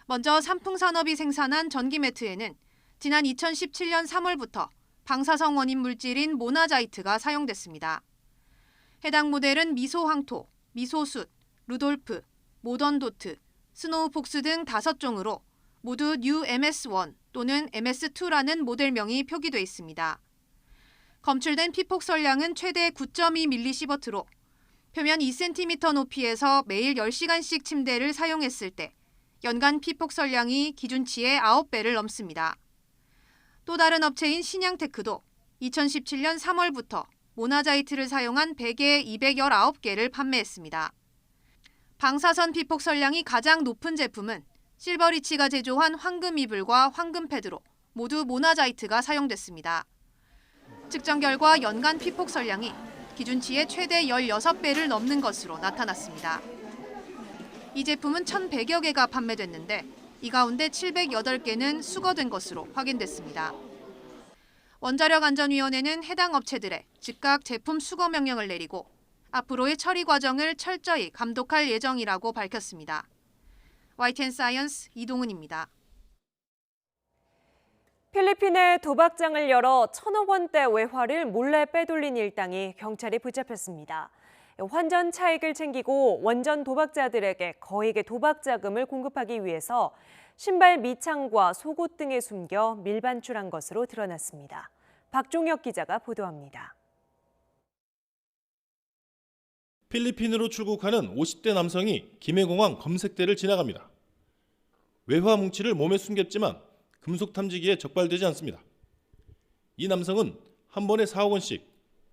먼저 삼풍산업이 생산한 전기 매트에는 지난 2017년 3월부터 방사성 원인 물질인 모나자이트가 사용됐습니다. 해당 모델은 미소황토, 미소숯, 루돌프, 모던도트, 스노우폭스 등 5종으로 모두 뉴 MS1 또는 MS2라는 모델명이 표기돼 있습니다. 검출된 피폭 설량은 최대 9.2mS로 표면 2cm 높이에서 매일 10시간씩 침대를 사용했을 때 연간 피폭 설량이 기준치의 9배를 넘습니다. 또 다른 업체인 신양테크도 2017년 3월부터 모나자이트를 사용한 베개 219개를 판매했습니다. 방사선 피폭 설량이 가장 높은 제품은 실버리치가 제조한 황금 이불과 황금 패드로 모두 모나자이트가 사용됐습니다. 측정 결과 연간 피폭 설량이 기준치의 최대 16배를 넘는 것으로 나타났습니다. 이 제품은 1,100여 개가 판매됐는데 이 가운데 708개는 수거된 것으로 확인됐습니다. 원자력안전위원회는 해당 업체들에 즉각 제품 수거 명령을 내리고 앞으로의 처리 과정을 철저히 감독할 예정이라고 밝혔습니다. YTN 사이언스 이동은입니다. 필리핀에 도박장을 열어 1,000억 원대 외화를 몰래 빼돌린 일당이 경찰에 붙잡혔습니다. 환전 차익을 챙기고 원전 도박자들에게 거액의 도박 자금을 공급하기 위해서 신발 밑창과 속옷 등에 숨겨 밀반출한 것으로 드러났습니다. 박종혁 기자가 보도합니다. 필리핀으로 출국하는 50대 남성이 김해공항 검색대를 지나갑니다. 외화 뭉치를 몸에 숨겼지만 금속 탐지기에 적발되지 않습니다. 이 남성은 한 번에 4억 원씩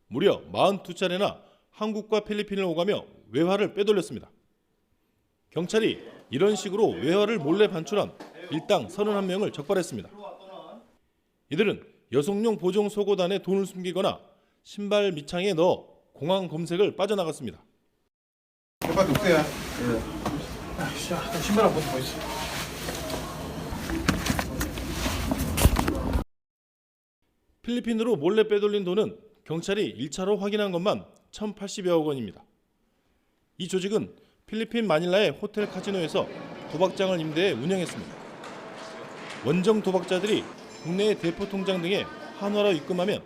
무려 42차례나 한국과 필리핀을 오가며 외화를 빼돌렸습니다. 경찰이 이런 식으로 외화를 몰래 반출한 일당 31명을 적발했습니다. 이들은 여성용 보정 속옷 안에 돈을 숨기거나 신발 밑창에 넣어 공항 검색을 빠져나갔습니다. 신발 한번 보여주세요. 필리핀으로 몰래 빼돌린 돈은 경찰이 1차로 확인한 것만 1,080여억 원입니다. 이 조직은 필리핀 마닐라의 호텔 카지노에서 도박장을 임대해 운영했습니다. 원정 도박자들이 국내의 대포 통장 등에 한화로 입금하면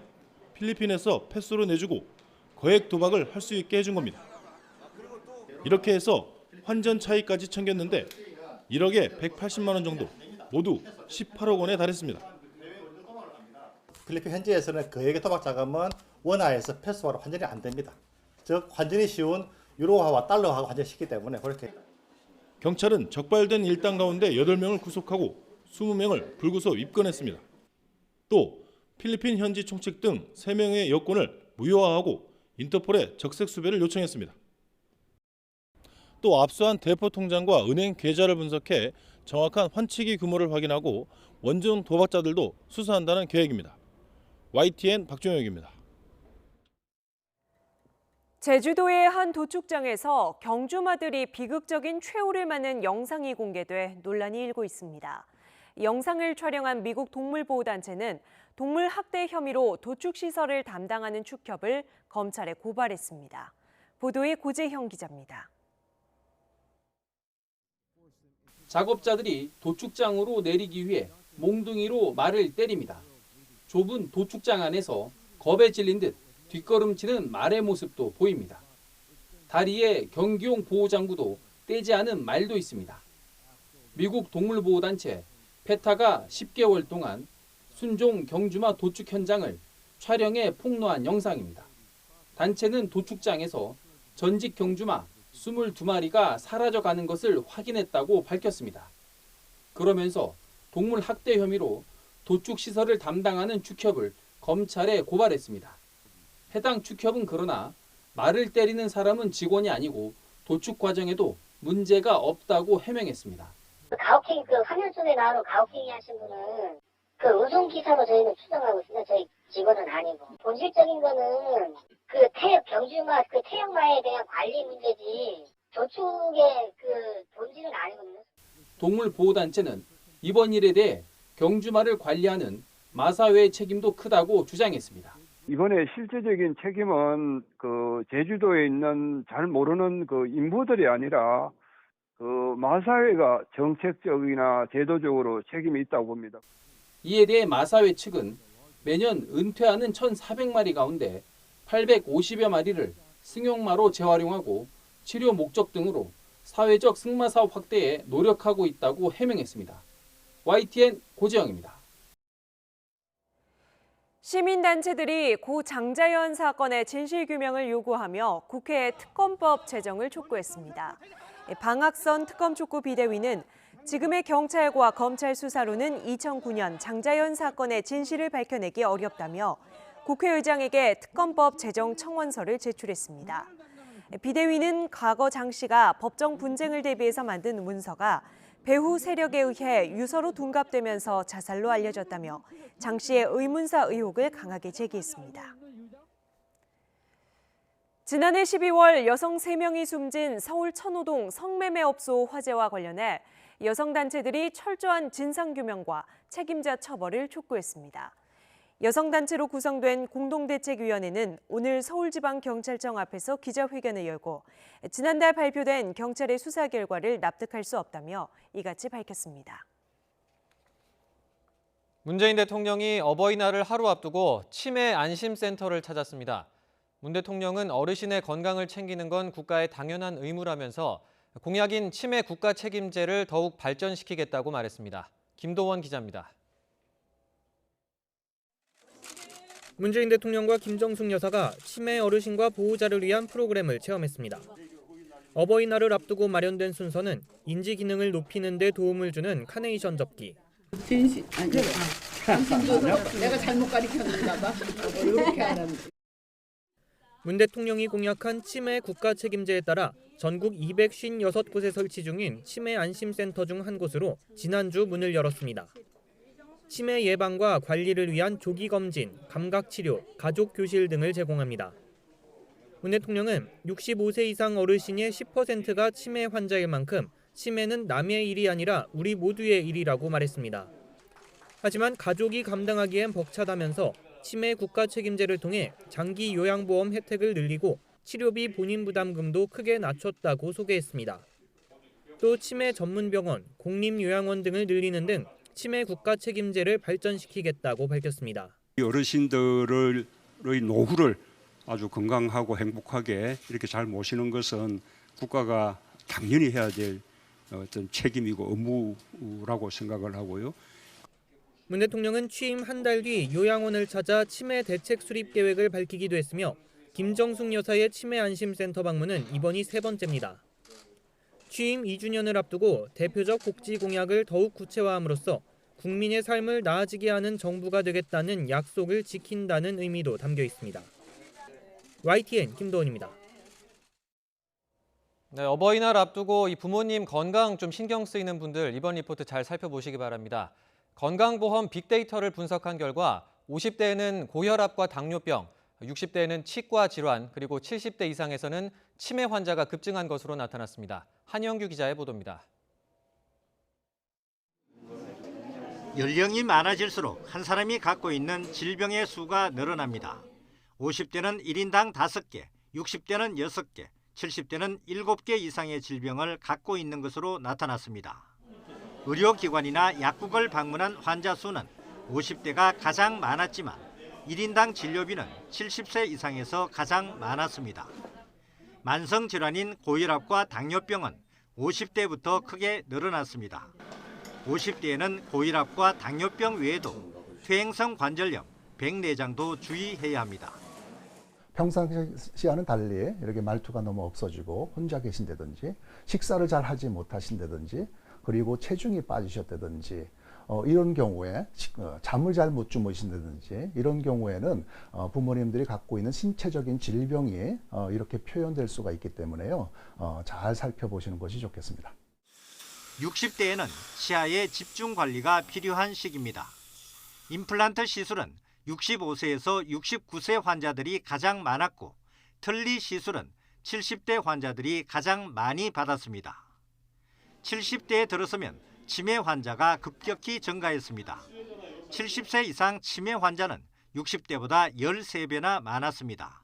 필리핀에서 패스로 내주고 거액 도박을 할 수 있게 해준 겁니다. 이렇게 해서 환전 차익까지 챙겼는데 1억에 180만 원 정도, 모두 18억 원에 달했습니다. 필리핀 현지에서는 거액의 도박 자금은 원화에서 페소화로 환전이 안 됩니다. 즉 환전이 쉬운 유로화와 달러화가 환전시키기 때문에 그렇게. 경찰은 적발된 일당 가운데 8명을 구속하고 20명을 불구속 입건했습니다. 또 필리핀 현지 총책 등 3명의 여권을 무효화하고 인터폴에 적색 수배를 요청했습니다. 또 압수한 대포 통장과 은행 계좌를 분석해 정확한 환치기 규모를 확인하고 원전 도박자들도 수사한다는 계획입니다. YTN 박종혁입니다. 제주도의 한 도축장에서 경주마들이 비극적인 최후를 맞는 영상이 공개돼 논란이 일고 있습니다. 영상을 촬영한 미국 동물보호단체는 동물 학대 혐의로 도축시설을 담당하는 축협을 검찰에 고발했습니다. 보도에 고재형 기자입니다. 작업자들이 도축장으로 내리기 위해 몽둥이로 말을 때립니다. 좁은 도축장 안에서 겁에 질린 듯 뒷걸음치는 말의 모습도 보입니다. 다리에 경기용 보호장구도 떼지 않은 말도 있습니다. 미국 동물보호단체 페타가 10개월 동안 순종 경주마 도축 현장을 촬영해 폭로한 영상입니다. 단체는 도축장에서 전직 경주마 22마리가 사라져가는 것을 확인했다고 밝혔습니다. 그러면서 동물 학대 혐의로 도축시설을 담당하는 축협을 검찰에 고발했습니다. 해당 축협은 그러나 말을 때리는 사람은 직원이 아니고 도축 과정에도 문제가 없다고 해명했습니다. 가혹행 그 화면 속에 나오는 가혹행위 하신 분은 그 우송 기사로 저희는 추정하고 있습니다. 저희 직원은 아니고. 본질적인 거는 그 병주마 그 태형마에 대한 관리 문제지 조축의 그 본질은 아니거든요. 동물보호단체는 이번 일에 대해 경주마를 관리하는 마사회의 책임도 크다고 주장했습니다. 이번에 실제적인 책임은 그 제주도에 있는 잘 모르는 그 인부들이 아니라 그 마사회가 정책적이나 제도적으로 책임이 있다고 봅니다. 이에 대해 마사회 측은 매년 은퇴하는 1,400마리 가운데 850여 마리를 승용마로 재활용하고 치료 목적 등으로 사회적 승마 사업 확대에 노력하고 있다고 해명했습니다. YTN 고지영입니다. 시민단체들이 고 장자연 사건의 진실규명을 요구하며 국회에 특검법 제정을 촉구했습니다. 방학선 특검 촉구 비대위는 지금의 경찰과 검찰 수사로는 2009년 장자연 사건의 진실을 밝혀내기 어렵다며 국회의장에게 특검법 제정 청원서를 제출했습니다. 비대위는 과거 장 씨가 법정 분쟁을 대비해서 만든 문서가 배후 세력에 의해 유서로 둔갑되면서 자살로 알려졌다며 장 씨의 의문사 의혹을 강하게 제기했습니다. 지난해 12월 여성 3명이 숨진 서울 천호동 성매매업소 화재와 관련해 여성단체들이 철저한 진상규명과 책임자 처벌을 촉구했습니다. 여성단체로 구성된 공동대책위원회는 오늘 서울지방경찰청 앞에서 기자회견을 열고 지난달 발표된 경찰의 수사 결과를 납득할 수 없다며 이같이 밝혔습니다. 문재인 대통령이 어버이날을 하루 앞두고 치매 안심센터를 찾았습니다. 문 대통령은 어르신의 건강을 챙기는 건 국가의 당연한 의무라면서 공약인 치매 국가 책임제를 더욱 발전시키겠다고 말했습니다. 김도원 기자입니다. 문재인 대통령과 김정숙 여사가 치매 어르신과 보호자를 위한 프로그램을 체험했습니다. 어버이날을 앞두고 마련된 순서는 인지 기능을 높이는 데 도움을 주는 카네이션 접기. 내가 잘못 가르쳤는가 봐. 이렇게 하는. 문 대통령이 공약한 치매 국가 책임제에 따라 전국 256곳에 설치 중인 치매 안심센터 중 한 곳으로 지난주 문을 열었습니다. 치매 예방과 관리를 위한 조기 검진, 감각 치료, 가족 교실 등을 제공합니다. 문 대통령은 65세 이상 어르신의 10%가 치매 환자일 만큼 치매는 남의 일이 아니라 우리 모두의 일이라고 말했습니다. 하지만 가족이 감당하기엔 벅차다면서 치매 국가 책임제를 통해 장기 요양보험 혜택을 늘리고 치료비 본인 부담금도 크게 낮췄다고 소개했습니다. 또 치매 전문병원, 공립요양원 등을 늘리는 등 치매 국가 책임제를 발전시키겠다고 밝혔습니다. 어르신들의 노후를 아주 건강하고 행복하게 이렇게 잘 모시는 것은 국가가 당연히 해야 될 어떤 책임이고 의무라고 생각을 하고요. 문 대통령은 취임 한 달 뒤 요양원을 찾아 치매 대책 수립 계획을 밝히기도 했으며 김정숙 여사의 치매 안심센터 방문은 이번이 3번째입니다. 취임 2주년을 앞두고 대표적 복지 공약을 더욱 구체화함으로써 국민의 삶을 나아지게 하는 정부가 되겠다는 약속을 지킨다는 의미도 담겨 있습니다. YTN 김도원입니다. 네, 어버이날 앞두고 이 부모님 건강 좀 신경 쓰이는 분들 이번 리포트 잘 살펴보시기 바랍니다. 건강보험 빅데이터를 분석한 결과 50대에는 고혈압과 당뇨병, 60대에는 치과 질환, 그리고 70대 이상에서는 치매 환자가 급증한 것으로 나타났습니다. 한영규 기자의 보도입니다. 연령이 많아질수록 한 사람이 갖고 있는 질병의 수가 늘어납니다. 50대는 1인당 5개, 60대는 6개, 70대는 7개 이상의 질병을 갖고 있는 것으로 나타났습니다. 의료기관이나 약국을 방문한 환자 수는 50대가 가장 많았지만 1인당 진료비는 70세 이상에서 가장 많았습니다. 만성질환인 고혈압과 당뇨병은 50대부터 크게 늘어났습니다. 50대에는 고혈압과 당뇨병 외에도 퇴행성 관절염, 백내장도 주의해야 합니다. 평상시와는 달리 이렇게 말투가 너무 없어지고 혼자 계신다든지 식사를 잘 하지 못하신다든지 그리고 체중이 빠지셨다든지 이런 경우에 잠을 잘 못 주무신다든지 이런 경우에는 부모님들이 갖고 있는 신체적인 질병이 이렇게 표현될 수가 있기 때문에요. 잘 살펴보시는 것이 좋겠습니다. 60대에는 치아의 집중 관리가 필요한 시기입니다. 임플란트 시술은 65세에서 69세 환자들이 가장 많았고 틀니 시술은 70대 환자들이 가장 많이 받았습니다. 70대에 들어서면 치매 환자가 급격히 증가했습니다. 70세 이상 치매 환자는 60대보다 13배나 많았습니다.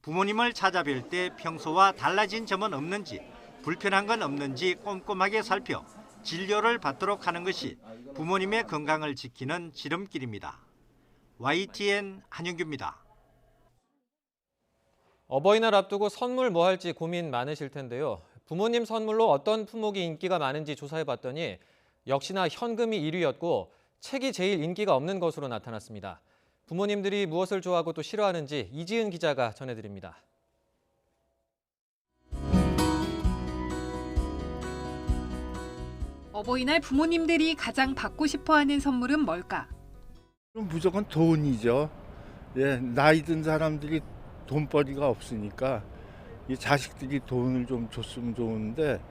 부모님을 찾아뵐 때 평소와 달라진 점은 없는지, 불편한 건 없는지 꼼꼼하게 살펴 진료를 받도록 하는 것이 부모님의 건강을 지키는 지름길입니다. YTN 한윤규입니다. 어버이날 앞두고 선물 뭐 할지 고민 많으실 텐데요. 부모님 선물로 어떤 품목이 인기가 많은지 조사해봤더니 역시나 현금이 1위였고 책이 제일 인기가 없는 것으로 나타났습니다. 부모님들이 무엇을 좋아하고 또 싫어하는지 이지은 기자가 전해드립니다. 어버이날 부모님들이 가장 받고 싶어하는 선물은 뭘까? 무조건 돈이죠. 예, 나이 든 사람들이 돈벌이가 없으니까 이 자식들이 돈을 좀 줬으면 좋은데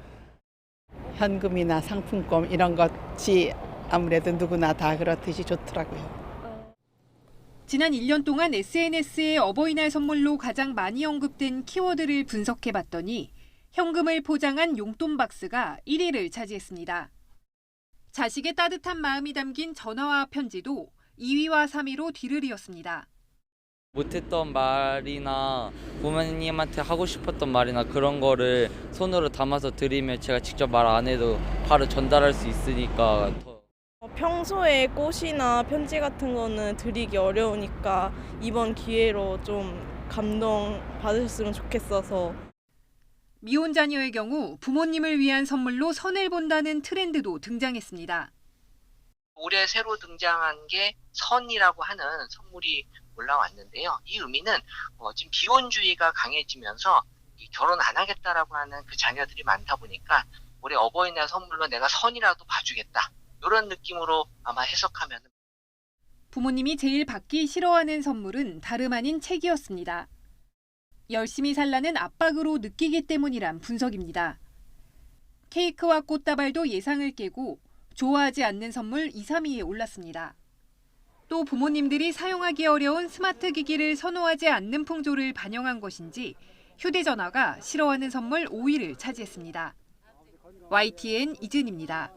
현금이나 상품권 이런 것이 아무래도 누구나 다 그렇듯이 좋더라고요. 지난 1년 동안 SNS에 어버이날 선물로 가장 많이 언급된 키워드를 분석해봤더니 현금을 포장한 용돈 박스가 1위를 차지했습니다. 자식의 따뜻한 마음이 담긴 전화와 편지도 2위와 3위로 뒤를 이었습니다. 못했던 말이나 부모님한테 하고 싶었던 말이나 그런 거를 손으로 담아서 드리면 제가 직접 말 안 해도 바로 전달할 수 있으니까 평소에 꽃이나 편지 같은 거는 드리기 어려우니까 이번 기회로 좀 감동 받으셨으면 좋겠어서. 미혼 자녀의 경우 부모님을 위한 선물로 선을 본다는 트렌드도 등장했습니다. 올해 새로 등장한 게 선이라고 하는 선물이 올라왔는데요. 이 의미는 지금 비혼주의가 강해지면서 결혼 안 하겠다라고 하는 그 자녀들이 많다 보니까 올해 어버이날 선물로 내가 선이라도 봐주겠다. 이런 느낌으로 아마 해석하면. 부모님이 제일 받기 싫어하는 선물은 다름 아닌 책이었습니다. 열심히 살라는 압박으로 느끼기 때문이란 분석입니다. 케이크와 꽃다발도 예상을 깨고 좋아하지 않는 선물 2, 3위에 올랐습니다. 또 부모님들이 사용하기 어려운 스마트 기기를 선호하지 않는 풍조를 반영한 것인지 휴대전화가 싫어하는 선물 5위를 차지했습니다. YTN 이진입니다.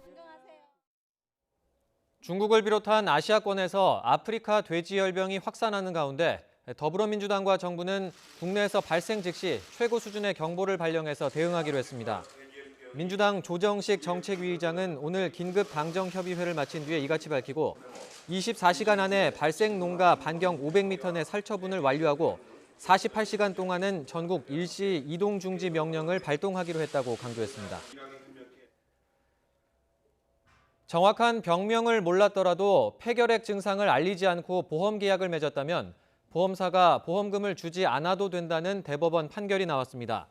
중국을 비롯한 아시아권에서 아프리카 돼지열병이 확산하는 가운데 더불어민주당과 정부는 국내에서 발생 즉시 최고 수준의 경보를 발령해서 대응하기로 했습니다. 민주당 조정식 정책위의장은 오늘 긴급 당정협의회를 마친 뒤에 이같이 밝히고 24시간 안에 발생 농가 반경 500m 내 살처분을 완료하고 48시간 동안은 전국 일시 이동 중지 명령을 발동하기로 했다고 강조했습니다. 정확한 병명을 몰랐더라도 폐결핵 증상을 알리지 않고 보험 계약을 맺었다면 보험사가 보험금을 주지 않아도 된다는 대법원 판결이 나왔습니다.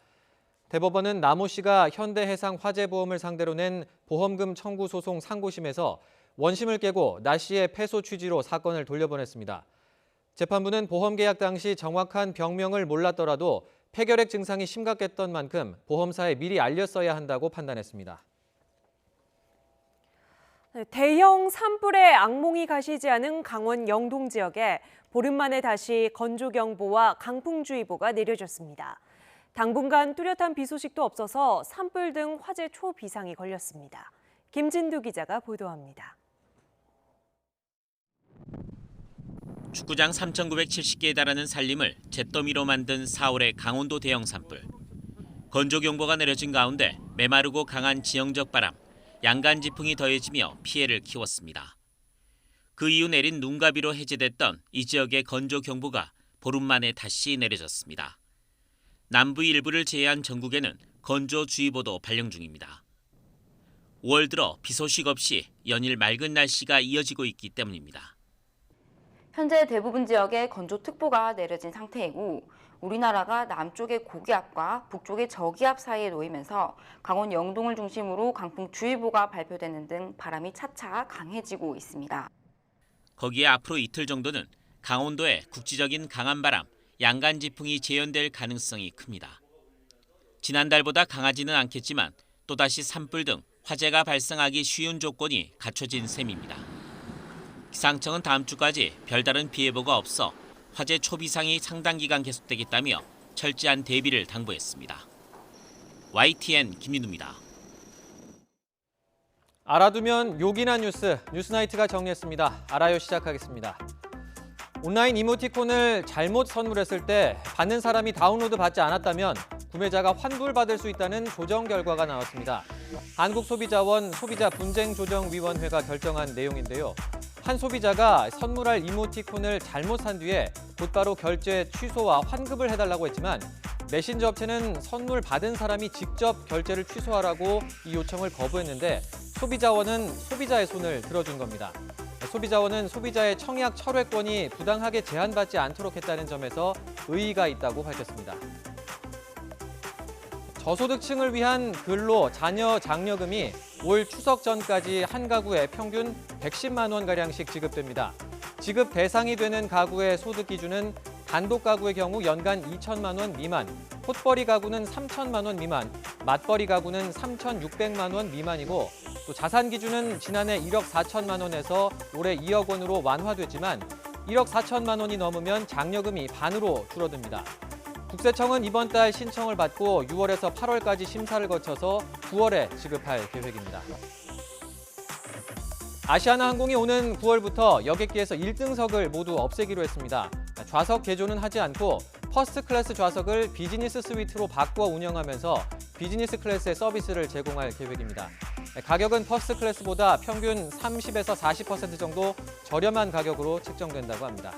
대법원은 남모 씨가 현대해상 화재보험을 상대로 낸 보험금 청구 소송 상고심에서 원심을 깨고 나 씨의 패소 취지로 사건을 돌려보냈습니다. 재판부는 보험 계약 당시 정확한 병명을 몰랐더라도 폐결핵 증상이 심각했던 만큼 보험사에 미리 알렸어야 한다고 판단했습니다. 대형 산불에 악몽이 가시지 않은 강원 영동 지역에 보름 만에 다시 건조경보와 강풍주의보가 내려졌습니다. 당분간 뚜렷한 비 소식도 없어서 산불 등 화재 초비상이 걸렸습니다. 김진두 기자가 보도합니다. 축구장 3,970개에 달하는 산림을 잿더미로 만든 4월의 강원도 대형 산불. 건조경보가 내려진 가운데 메마르고 강한 지형적 바람, 양간지풍이 더해지며 피해를 키웠습니다. 그 이후 내린 눈가비로 해제됐던 이 지역의 건조경보가 보름 만에 다시 내려졌습니다. 남부 일부를 제외한 전국에는 건조주의보도 발령 중입니다. 5월 들어 비 소식 없이 연일 맑은 날씨가 이어지고 있기 때문입니다. 현재 대부분 지역에 건조특보가 내려진 상태이고 우리나라가 남쪽의 고기압과 북쪽의 저기압 사이에 놓이면서 강원 영동을 중심으로 강풍주의보가 발표되는 등 바람이 차차 강해지고 있습니다. 거기에 앞으로 이틀 정도는 강원도에 국지적인 강한 바람, 양간지풍이 재현될 가능성이 큽니다. 지난달보다 강하지는 않겠지만 또다시 산불 등 화재가 발생하기 쉬운 조건이 갖춰진 셈입니다. 기상청은 다음 주까지 별다른 비 예보가 없어 화재 초비상이 상당 기간 계속되겠다며 철저한 대비를 당부했습니다. YTN 김민우입니다. 알아두면 욕이나 뉴스, 뉴스나이트가 정리했습니다. 알아요 시작하겠습니다. 온라인 이모티콘을 잘못 선물했을 때 받는 사람이 다운로드 받지 않았다면 구매자가 환불받을 수 있다는 조정 결과가 나왔습니다. 한국소비자원 소비자분쟁조정위원회가 결정한 내용인데요. 한 소비자가 선물할 이모티콘을 잘못 산 뒤에 곧바로 결제 취소와 환급을 해달라고 했지만 메신저 업체는 선물 받은 사람이 직접 결제를 취소하라고 이 요청을 거부했는데 소비자원은 소비자의 손을 들어준 겁니다. 소비자원은 소비자의 청약 철회권이 부당하게 제한받지 않도록 했다는 점에서 의의가 있다고 밝혔습니다. 저소득층을 위한 근로 자녀 장려금이 올 추석 전까지 한 가구에 평균 110만 원가량씩 지급됩니다. 지급 대상이 되는 가구의 소득 기준은 단독 가구의 경우 연간 2천만 원 미만, 폿벌이 가구는 3천만 원 미만, 맞벌이 가구는 3,600만 원 미만이고 또 자산 기준은 지난해 1억 4천만 원에서 올해 2억 원으로 완화됐지만 1억 4천만 원이 넘으면 장려금이 반으로 줄어듭니다. 국세청은 이번 달 신청을 받고 6월에서 8월까지 심사를 거쳐서 9월에 지급할 계획입니다. 아시아나항공이 오는 9월부터 여객기에서 1등석을 모두 없애기로 했습니다. 좌석 개조는 하지 않고 퍼스트 클래스 좌석을 비즈니스 스위트로 바꾸어 운영하면서 비즈니스 클래스의 서비스를 제공할 계획입니다. 가격은 퍼스트 클래스보다 평균 30에서 40% 정도 저렴한 가격으로 책정된다고 합니다.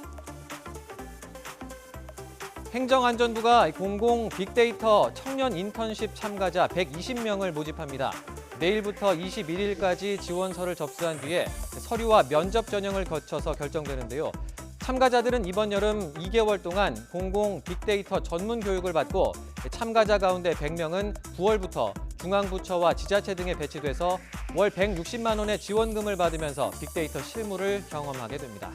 행정안전부가 공공 빅데이터 청년 인턴십 참가자 120명을 모집합니다. 내일부터 21일까지 지원서를 접수한 뒤에 서류와 면접 전형을 거쳐서 결정되는데요. 참가자들은 이번 여름 2개월 동안 공공 빅데이터 전문 교육을 받고 참가자 가운데 100명은 9월부터 중앙부처와 지자체 등에 배치돼서 월 160만 원의 지원금을 받으면서 빅데이터 실무를 경험하게 됩니다.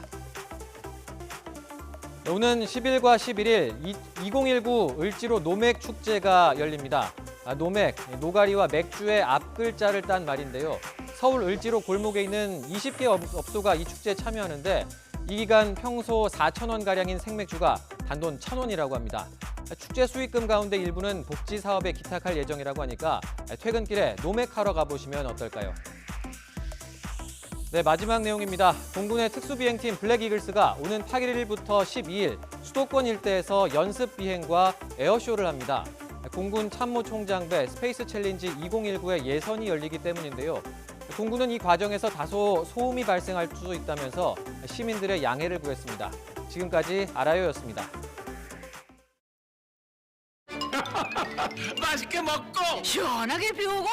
오는 10일과 11일 2019 을지로 노맥 축제가 열립니다. 노맥, 노가리와 맥주의 앞글자를 딴 말인데요. 서울 을지로 골목에 있는 20개 업소가 이 축제에 참여하는데 이 기간 평소 4,000원가량인 생맥주가 단돈 1,000원이라고 합니다. 축제 수익금 가운데 일부는 복지 사업에 기탁할 예정이라고 하니까 퇴근길에 노맥하러 가보시면 어떨까요? 네, 마지막 내용입니다. 공군의 특수비행팀 블랙이글스가 오는 8일부터 12일 수도권 일대에서 연습 비행과 에어쇼를 합니다. 공군 참모총장배 스페이스 챌린지 2019의 예선이 열리기 때문인데요. 공군은 이 과정에서 다소 소음이 발생할 수 있다면서 시민들의 양해를 구했습니다. 지금까지 알아요였습니다. 맛있게 먹고 시원하게 비우고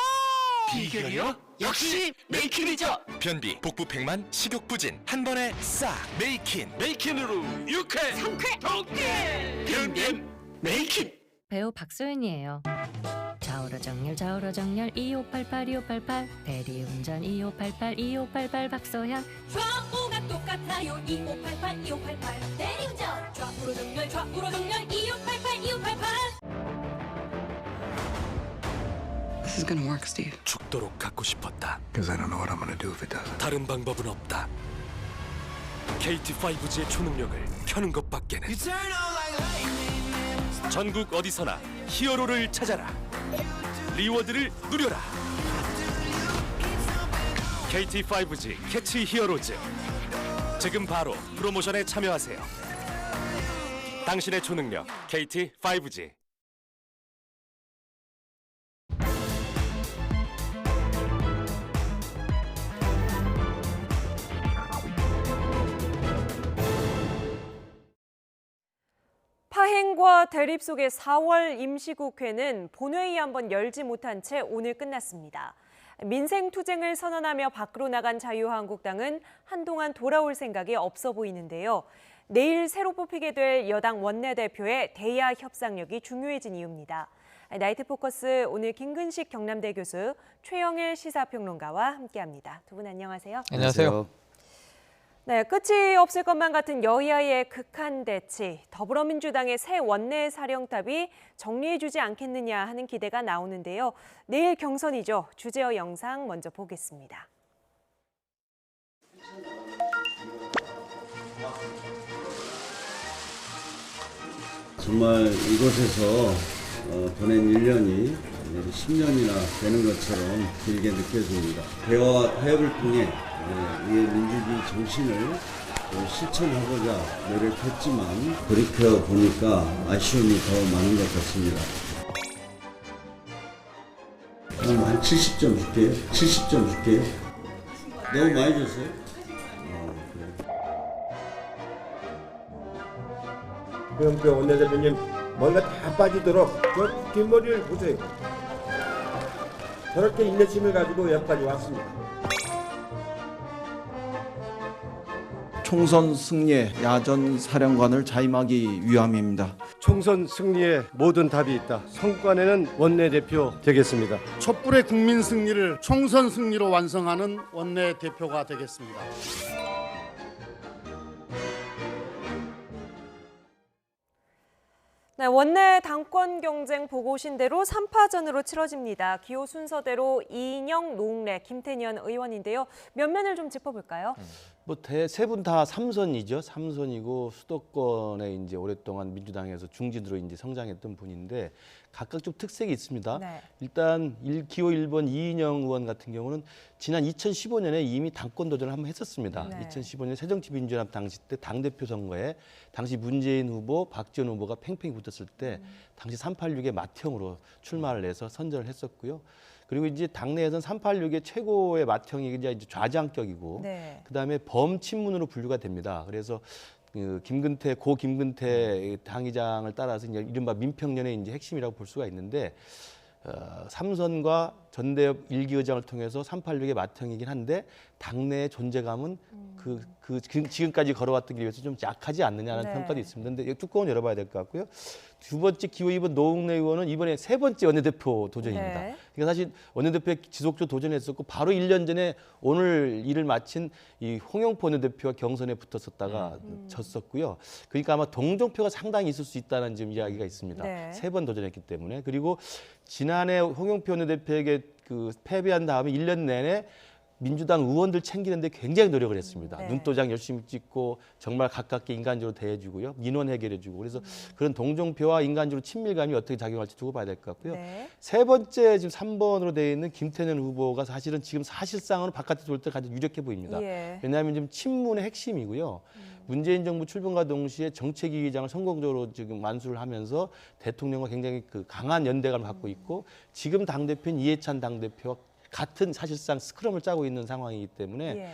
비결이요? 역시 메이킨이죠. 변비, 복부 백만, 식욕부진 한 번에 싹 메이킨. 메이킨으로 유쾌, 상쾌, 통쾌. 변변 메이킨. 배우 박소연이에요. 좌우로정렬 좌우로정렬 2588 2588 대리운전 2588 2588 박소연. 좌우가 똑같아요 2588 2588 대리운전 좌우로정렬 좌우로정렬 2588 2588. This is gonna work, Steve. 죽도록 갖고 싶었다. Because I don't know what I'm gonna do if it doesn't. 다른 방법은 없다. KT5G의 초능력을 켜는 것밖에는. 전국 어디서나 히어로를 찾아라. 리워드를 누려라. KT5G 캐치 히어로즈. 지금 바로 프로모션에 참여하세요. 당신의 초능력 KT5G. 파행과 대립 속의 4월 임시국회는 본회의 한번 열지 못한 채 오늘 끝났습니다. 민생투쟁을 선언하며 밖으로 나간 자유한국당은 한동안 돌아올 생각이 없어 보이는데요. 내일 새로 뽑히게 될 여당 원내대표의 대야 협상력이 중요해진 이유입니다. 나이트 포커스 오늘 김근식 경남대 교수, 최영일 시사평론가와 함께합니다. 두 분 안녕하세요. 안녕하세요. 네, 끝이 없을 것만 같은 여야의 극한 대치, 더불어민주당의 새 원내사령탑이 정리해주지 않겠느냐 하는 기대가 나오는데요. 내일 경선이죠. 주제어 영상 먼저 보겠습니다. 정말 이곳에서 보낸 1년이 10년이나 되는 것처럼 길게 느껴집니다. 대화와 타협을 통해 우리의 민주주의 정신을 실천하고자 노력했지만 돌이켜 보니까 아쉬움이 더 많은 것 같습니다. 그럼 한 70점 줄게요. 70점 줄게요. 너무 많이 줬어요? 김병표 원내대표님 뭔가 다 빠지도록 저 뒷머리를 보세요. 저렇게 인내심을 가지고 여기까지 왔습니다. 총선 승리에 야전 사령관을 자임하기 위함입니다. 총선 승리에 모든 답이 있다. 성과내는 원내대표 되겠습니다. 촛불의 국민 승리를 총선 승리로 완성하는 원내대표가 되겠습니다. 네, 원내 당권 경쟁 보고 오신 대로 3파전으로 치러집니다. 기호 순서대로 이인영, 노웅래, 김태년 의원인데요. 면면을 좀 짚어볼까요? 뭐 세 분 다 3선이죠. 3선이고 수도권에 이제 오랫동안 민주당에서 중진으로 이제 성장했던 분인데 각각 좀 특색이 있습니다. 네. 일단 기호 1번 이인영 의원 같은 경우는 지난 2015년에 이미 당권 도전을 한번 했었습니다. 네. 2015년 새정치민주연합 당시 때 당대표 선거에 당시 문재인 후보, 박지원 후보가 팽팽히 붙었을 때 당시 386의 맏형으로 출마를 해서 선전을 했었고요. 그리고 이제 당내에서는 386의 최고의 맏형이 이제 좌장격이고 네. 그다음에 범친문으로 분류가 됩니다. 그래서 고 김근태 당의장을 따라서 이제 이른바 민평련의 이제 핵심이라고 볼 수가 있는데 삼선과 전대협 일기의장을 통해서 386의 맏형이긴 한데 당내의 존재감은 지금까지 걸어왔던 길에 비해서 좀 약하지 않느냐는 네. 평가도 있습니다. 근데 뚜껑은 열어봐야 될 것 같고요. 두 번째 기호 2번 노웅래 의원은 이번에 세 번째 원내대표 도전입니다. 네. 그러니까 사실 원내대표에 지속적으로 도전했었고 바로 1년 전에 오늘 일을 마친 이 홍영표 원내대표와 경선에 붙었었다가 졌었고요. 그러니까 아마 동정표가 상당히 있을 수 있다는 지금 이야기가 있습니다. 네. 세 번 도전했기 때문에. 그리고 지난해 홍영표 원내대표에게 패배한 다음에 1년 내내 민주당 의원들 챙기는데 굉장히 노력을 했습니다. 네. 눈도장 열심히 찍고 정말 가깝게 인간적으로 대해주고요. 민원 해결해주고 그래서 그런 동정표와 인간적으로 친밀감이 어떻게 작용할지 두고 봐야 될 것 같고요. 네. 세 번째 지금 3번으로 되어 있는 김태년 후보가 사실은 지금 사실상으로 바깥에 돌 때 가장 유력해 보입니다. 예. 왜냐하면 지금 친문의 핵심이고요. 문재인 정부 출범과 동시에 정책위의장을 성공적으로 지금 완수를 하면서 대통령과 굉장히 강한 연대감을 갖고 있고 지금 당대표인 이해찬 당대표와 같은 사실상 스크럼을 짜고 있는 상황이기 때문에 예.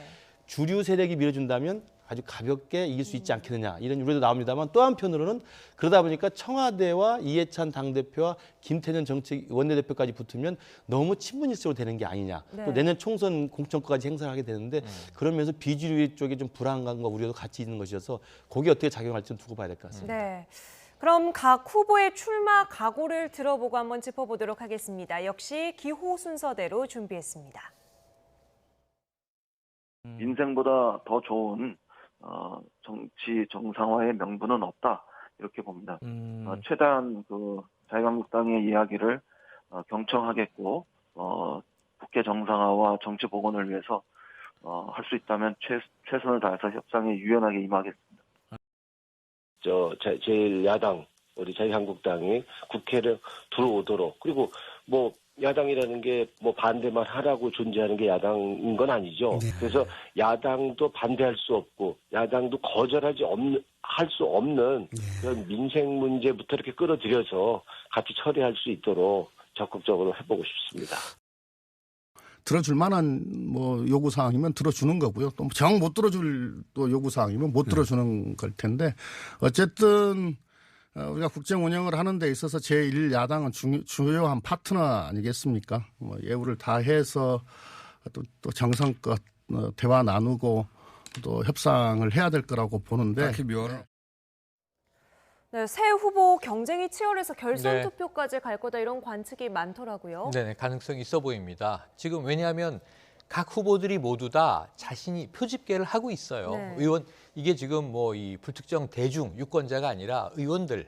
주류 세력이 밀어준다면 아주 가볍게 이길 수 있지 않겠느냐 이런 우려도 나옵니다만 또 한편으로는 그러다 보니까 청와대와 이해찬 당대표와 김태년 원내대표까지 붙으면 너무 친문일색으로 되는 게 아니냐. 네. 또 내년 총선 공천권까지 행사를 하게 되는데 그러면서 비주류 쪽에 좀 불안감과 우려도 같이 있는 것이어서 거기에 어떻게 작용할지는 두고 봐야 될 것 같습니다. 네. 그럼 각 후보의 출마 각오를 들어보고 한번 짚어보도록 하겠습니다. 역시 기호 순서대로 준비했습니다. 인생보다 더 좋은 정치 정상화의 명분은 없다 이렇게 봅니다. 최대한 자유한국당의 이야기를 경청하겠고 국회 정상화와 정치 복원을 위해서 할 수 있다면 최선을 다해서 협상에 유연하게 임하겠습니다. 제일 야당 우리 자유한국당이 국회를 들어오도록 그리고 뭐 야당이라는 게 뭐 반대만 하라고 존재하는 게 야당인 건 아니죠. 네. 그래서 야당도 반대할 수 없고 야당도 할 수 없는 그런 민생 문제부터 이렇게 끌어들여서 같이 처리할 수 있도록 적극적으로 해보고 싶습니다. 들어줄 만한 요구 사항이면 들어주는 거고요. 또 정 못 들어줄 또 요구 사항이면 못 들어주는 걸 텐데 어쨌든 우리가 국정 운영을 하는 데 있어서 제1야당은 중요한 파트너 아니겠습니까? 예우를 다해서 또 정성껏 대화 나누고 또 협상을 해야 될 거라고 보는데. 네, 새 후보 경쟁이 치열해서 결선 네. 투표까지 갈 거다 이런 관측이 많더라고요. 네, 가능성이 있어 보입니다. 지금 왜냐하면 각 후보들이 모두 다 자신이 표집계를 하고 있어요. 네. 의원 이게 지금 이 불특정 대중 유권자가 아니라 의원들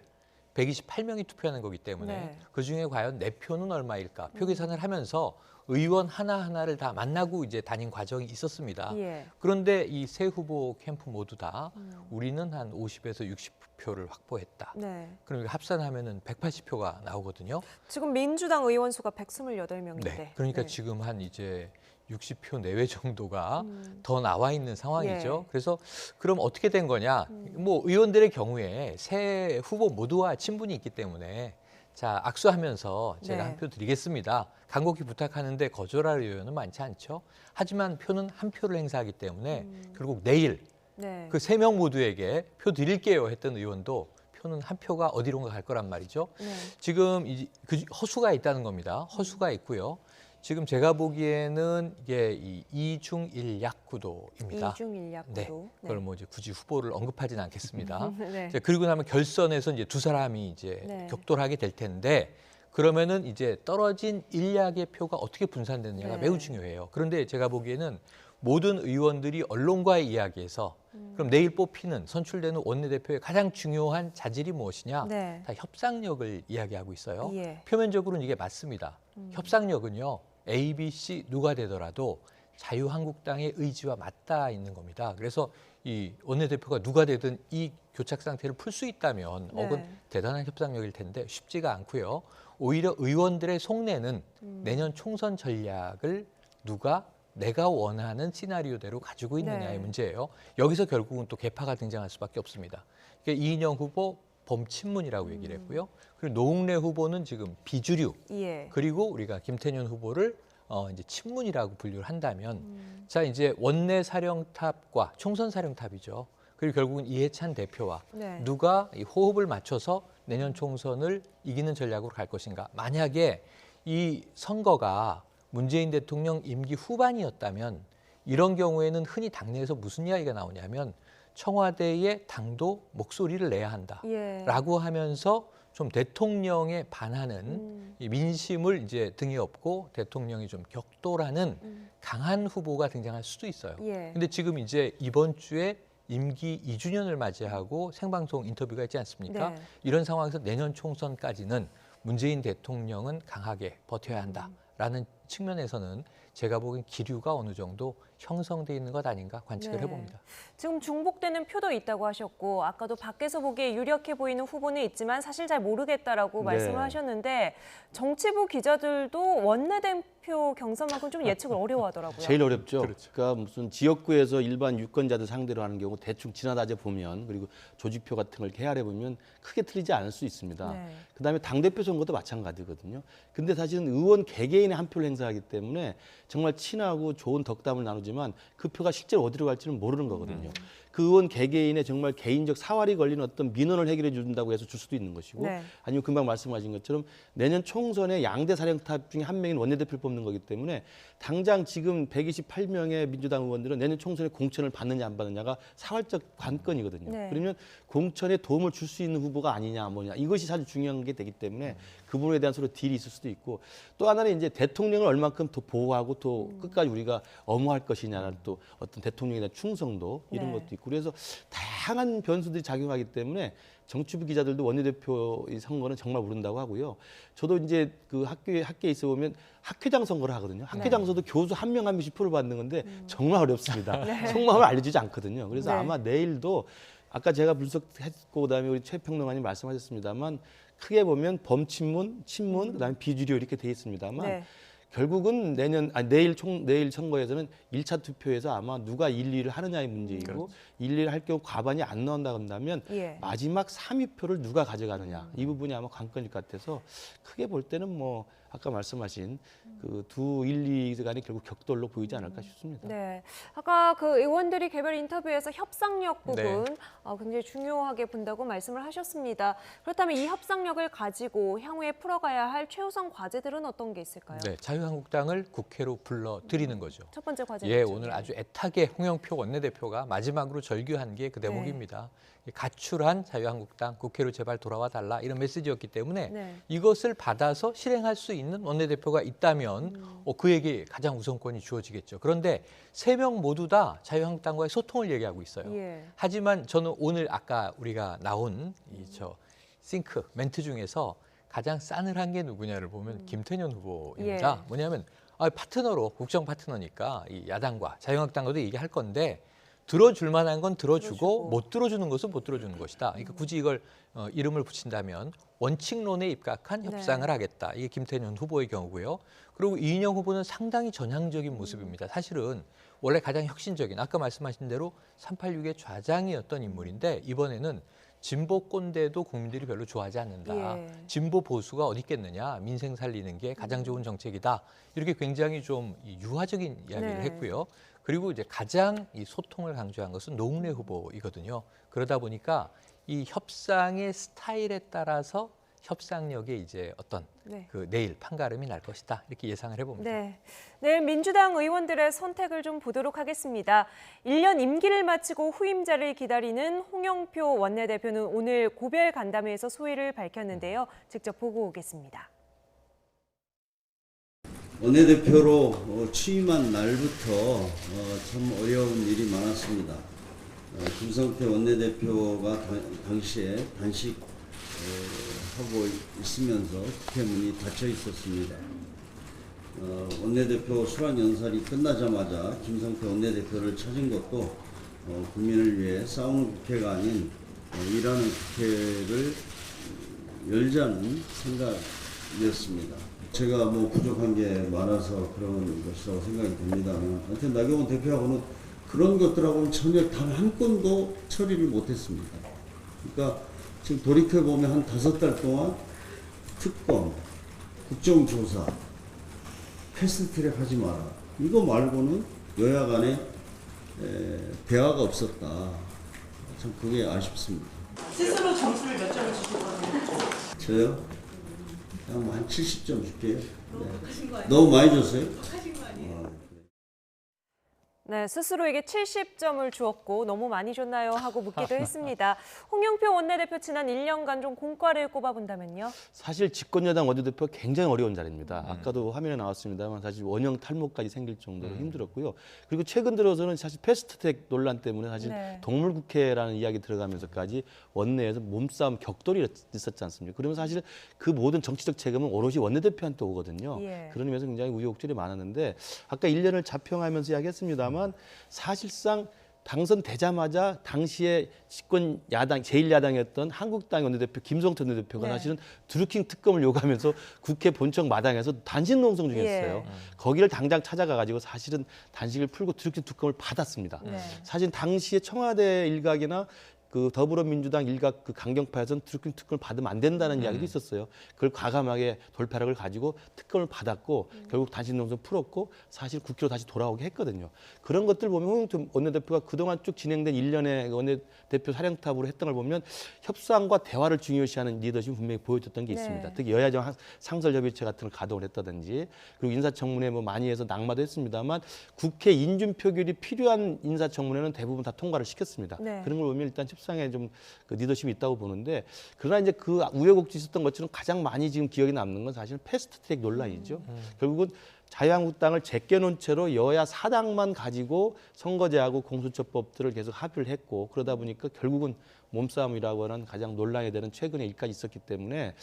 128명이 투표하는 거기 때문에 네. 그중에 과연 내 표는 얼마일까 표 계산을 하면서 의원 하나하나를 다 만나고 이제 다닌 과정이 있었습니다. 예. 그런데 이 세 후보 캠프 모두 다 우리는 한 50에서 60표를 확보했다. 네. 그럼 합산하면은 180표가 나오거든요. 지금 민주당 의원 수가 128명인데. 네. 그러니까 지금 한 이제 60표 내외 정도가 더 나와 있는 상황이죠. 예. 그래서 그럼 어떻게 된 거냐? 뭐 의원들의 경우에 세 후보 모두와 친분이 있기 때문에 자, 악수하면서 제가 네. 한 표 드리겠습니다. 간곡히 부탁하는데 거절할 의원은 많지 않죠. 하지만 표는 한 표를 행사하기 때문에 결국 내일 네. 그 세 명 모두에게 표 드릴게요 했던 의원도 표는 한 표가 어디론가 갈 거란 말이죠. 네. 지금 그 허수가 있다는 겁니다. 허수가 있고요. 지금 제가 보기에는 이게 이 이중일약 구도입니다. 이중일약 구도. 네, 그걸 뭐 이제 굳이 후보를 언급하진 않겠습니다. 네. 이제 그리고 나면 결선에서 이제 두 사람이 이제 네. 격돌하게 될 텐데 그러면은 이제 떨어진 일약의 표가 어떻게 분산되느냐가 네. 매우 중요해요. 그런데 제가 보기에는 모든 의원들이 언론과의 이야기에서 그럼 내일 뽑히는 선출되는 원내대표의 가장 중요한 자질이 무엇이냐? 네. 다 협상력을 이야기하고 있어요. 예. 표면적으로는 이게 맞습니다. 협상력은요. A, B, C 누가 되더라도 자유한국당의 의지와 맞닿아 있는 겁니다. 그래서 이 원내대표가 누가 되든 이 교착 상태를 풀 수 있다면 네. 혹은 대단한 협상력일 텐데 쉽지가 않고요. 오히려 의원들의 속내는 내년 총선 전략을 누가 내가 원하는 시나리오대로 가지고 있느냐의 네. 문제예요. 여기서 결국은 또 개파가 등장할 수밖에 없습니다. 그러니까 이인영 후보 범친문이라고 얘기를 했고요. 그리고 노웅래 후보는 지금 비주류. 예. 그리고 우리가 김태년 후보를 이제 친문이라고 분류를 한다면 자 이제 원내 사령탑과 총선 사령탑이죠. 그리고 결국은 이해찬 대표와 네. 누가 이 호흡을 맞춰서 내년 총선을 이기는 전략으로 갈 것인가. 만약에 이 선거가 문재인 대통령 임기 후반이었다면 이런 경우에는 흔히 당내에서 무슨 이야기가 나오냐면 청와대의 당도 목소리를 내야 한다라고 예. 하면서 좀 대통령에 반하는 이 민심을 이제 등에 업고 대통령이 좀 격돌하는 강한 후보가 등장할 수도 있어요. 예. 근데 지금 이제 이번 주에 임기 2주년을 맞이하고 생방송 인터뷰가 있지 않습니까? 네. 이런 상황에서 내년 총선까지는 문재인 대통령은 강하게 버텨야 한다라는 측면에서는 제가 보기엔 기류가 어느 정도 형성돼 있는 것 아닌가 관측을 네. 해봅니다. 지금 중복되는 표도 있다고 하셨고 아까도 밖에서 보기에 유력해 보이는 후보는 있지만 사실 잘 모르겠다라고 네. 말씀을 하셨는데 정치부 기자들도 원내대표 경선만큼 좀 예측을 어려워하더라고요. 제일 어렵죠. 그러니까 무슨 지역구에서 일반 유권자들 상대로 하는 경우 대충 지나다져 보면 그리고 조직표 같은 걸 계열해 보면 크게 틀리지 않을 수 있습니다. 네. 그다음에 당대표 선거도 마찬가지거든요. 근데 사실은 의원 개개인의 한 표를 행사하기 때문에 정말 친하고 좋은 덕담을 나누지만 그 표가 실제로 어디로 갈지는 모르는 거거든요. 그 의원 개개인의 정말 개인적 사활이 걸린 어떤 민원을 해결해 준다고 해서 줄 수도 있는 것이고 네. 아니면 금방 말씀하신 것처럼 내년 총선에 양대 사령탑 중에 한 명인 원내대표를 뽑는 거기 때문에 당장 지금 128명의 민주당 의원들은 내년 총선에 공천을 받느냐 안 받느냐가 사활적 관건이거든요. 네. 그러면 공천에 도움을 줄 수 있는 후보가 아니냐 뭐냐 이것이 사실 중요한 게 되기 때문에 그 부분에 대한 서로 딜이 있을 수도 있고 또 하나는 이제 대통령을 얼만큼 더 보호하고 또 끝까지 우리가 엄호할 것이냐는 또 어떤 대통령에 대한 충성도 이런 네. 것도 있고 그래서 다양한 변수들이 작용하기 때문에 정치부 기자들도 원내대표 선거는 정말 모른다고 하고요. 저도 이제 그 학교에 있어 보면 학회장 선거를 하거든요. 학회장 선거도 교수 한 명 한 명씩 표를 받는 건데 정말 어렵습니다. 네. 속마음을 알려주지 않거든요. 그래서 네. 아마 내일도 아까 제가 분석했고 그다음에 우리 최 평론가님 말씀하셨습니다만 크게 보면 범친문, 친문, 그다음에 비주류 이렇게 돼 있습니다만 네. 결국은 내일 선거에서는 1차 투표에서 아마 누가 1, 2를 하느냐의 문제이고 1, 2를 할 경우 과반이 안 나온다 한다면 예. 마지막 3위표를 누가 가져가느냐 이 부분이 아마 관건일 것 같아서 크게 볼 때는 뭐 아까 말씀하신 그 두 1, 2 간이 결국 격돌로 보이지 않을까 싶습니다. 네, 아까 그 의원들이 개별 인터뷰에서 협상력 부분 네. 굉장히 중요하게 본다고 말씀을 하셨습니다. 그렇다면 이 협상력을 가지고 향후에 풀어가야 할 최우선 과제들은 어떤 게 있을까요? 네, 자유한국당을 국회로 불러들이는 거죠. 첫 번째 과제. 예, 오늘 아주 애타게 홍영표 원내대표가 마지막으로 절규한 게 그 대목입니다. 가출한 자유한국당 국회로 제발 돌아와 달라 이런 메시지였기 때문에 네. 이것을 받아서 실행할 수 있는 원내대표가 있다면 그에게 가장 우선권이 주어지겠죠. 그런데 세 명 모두 다 자유한국당과의 소통을 얘기하고 있어요. 예. 하지만 저는 오늘 아까 우리가 나온 싱크 멘트 중에서 가장 싸늘한 게 누구냐를 보면 김태년 후보입니다. 예. 뭐냐면 파트너로 국정 파트너니까 이 야당과 자유한국당과도 얘기할 건데 들어줄 만한 건 들어주고 못 들어주는 것은 못 들어주는 것이다. 그러니까 굳이 이걸 이름을 붙인다면 원칙론에 입각한 협상을 하겠다. 이게 김태년 후보의 경우고요. 그리고 이인영 후보는 상당히 전향적인 모습입니다. 사실은 원래 가장 혁신적인 아까 말씀하신 대로 386의 좌장이었던 인물인데 이번에는 진보 꼰대도 국민들이 별로 좋아하지 않는다. 진보 보수가 어디 있겠느냐. 민생 살리는 게 가장 좋은 정책이다. 이렇게 굉장히 좀 유화적인 이야기를 했고요. 그리고 이제 가장 이 소통을 강조한 것은 노웅래 후보이거든요. 그러다 보니까 이 협상의 스타일에 따라서 협상력에 이제 어떤 그 내일 판가름이 날 것이다. 이렇게 예상을 해봅니다. 네. 내일 민주당 의원들의 선택을 좀 보도록 하겠습니다. 1년 임기를 마치고 후임자를 기다리는 홍영표 원내대표는 오늘 고별 간담회에서 소회를 밝혔는데요. 직접 보고 오겠습니다. 원내대표로 취임한 날부터 참 어려운 일이 많았습니다. 김성태 원내대표가 당시에 단식하고 있으면서 국회 문이 닫혀 있었습니다. 원내대표 수락 연설이 끝나자마자 김성태 원내대표를 찾은 것도 국민을 위해 싸우는 국회가 아닌 일하는 국회를 열자는 생각이었습니다. 제가 뭐 부족한 게 많아서 그런 것이라고 생각이 됩니다. 하여튼 나경원 대표하고는 그런 것들하고는 전혀 단 한 건도 처리를 못했습니다. 그러니까 지금 돌이켜보면 한 5달 동안 특검, 국정조사, 패스트트랙 하지 마라. 이거 말고는 여야 간에 대화가 없었다. 참 그게 아쉽습니다. 스스로 점수를 몇 점을 주실 거예요? 저요? 한 70점 줄게요. 너무 많이 줬어요? 네, 스스로에게 70점을 주었고 너무 많이 줬나요? 하고 묻기도 했습니다. 홍영표 원내대표 지난 1년간 좀 공과를 꼽아본다면요? 사실 집권여당 원내대표가 굉장히 어려운 자리입니다. 아까도 화면에 나왔습니다만 사실 원형 탈모까지 생길 정도로 힘들었고요. 그리고 최근 들어서는 사실 패스트트랙 논란 때문에 사실 동물국회라는 이야기 들어가면서까지 원내에서 몸싸움 격돌이 있었지 않습니까? 그러면 사실 그 모든 정치적 책임은 오롯이 원내대표한테 오거든요. 그런 의미에서 굉장히 우여곡절이 많았는데 아까 1년을 자평하면서 이야기했습니다만 사실상 당선되자마자 당시에 집권 야당 제1야당이었던 한국당 원내대표 김성태 원내대표가 사실은 드루킹 특검을 요구하면서 국회 본청 마당에서 단식 농성 중이었어요. 거기를 당장 찾아가 가지고 사실은 단식을 풀고 드루킹 특검을 받았습니다. 사실 당시에 청와대 일각이나 그 더불어민주당 일각 그 강경파에서는 드루킹 특검을 받으면 안 된다는 이야기도 있었어요. 그걸 과감하게 돌파력을 가지고 특검을 받았고 결국 단식농성 풀었고 사실 국회로 다시 돌아오게 했거든요. 그런 것들 보면 홍영표 원내대표가 그동안 쭉 진행된 1년의 원내대표 사령탑으로 했던 걸 보면 협상과 대화를 중요시하는 리더십이 분명히 보여줬던 게 있습니다. 특히 여야정 상설협의체 같은 걸 가동을 했다든지 그리고 인사청문회 뭐 많이 해서 낙마도 했습니다만 국회 인준 표결이 필요한 인사청문회는 대부분 다 통과를 시켰습니다. 그런 걸 보면 일단 협상에 좀 그 리더십이 있다고 보는데 그러나 이제 그 우여곡절이 있었던 것처럼 가장 많이 지금 기억에 남는 건 사실 패스트트랙 논란이죠. 결국은 자유한국당을 제껴놓은 채로 여야 4당만 가지고 선거제하고 공수처법들을 계속 합의를 했고 그러다 보니까 결국은 몸싸움이라고 하는 가장 논란이 되는 최근의 일까지 있었기 때문에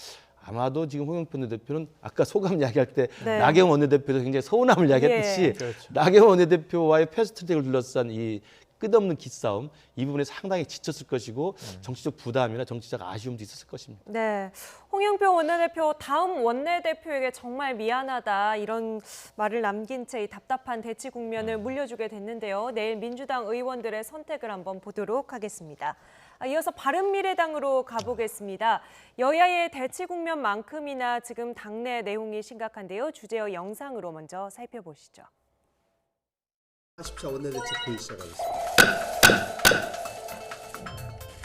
아마도 지금 홍영표 원내대표는 아까 소감 이야기할 때 나경원 원내대표도 굉장히 서운함을 이야기했듯이 나경원 원내대표와의 패스트트랙을 둘러싼 이 끝없는 기싸움 이 부분에 상당히 지쳤을 것이고 정치적 부담이나 정치적 아쉬움도 있었을 것입니다. 네, 홍영표 원내대표 다음 원내대표에게 정말 미안하다 이런 말을 남긴 채 이 답답한 대치 국면을 물려주게 됐는데요. 내일 민주당 의원들의 선택을 한번 보도록 하겠습니다. 이어서 바른미래당으로 가보겠습니다. 여야의 대치 국면만큼이나 지금 당내 내용이 심각한데요. 주제어 영상으로 먼저 살펴보시죠. 40차 원내대책 회의 시작하겠습니다.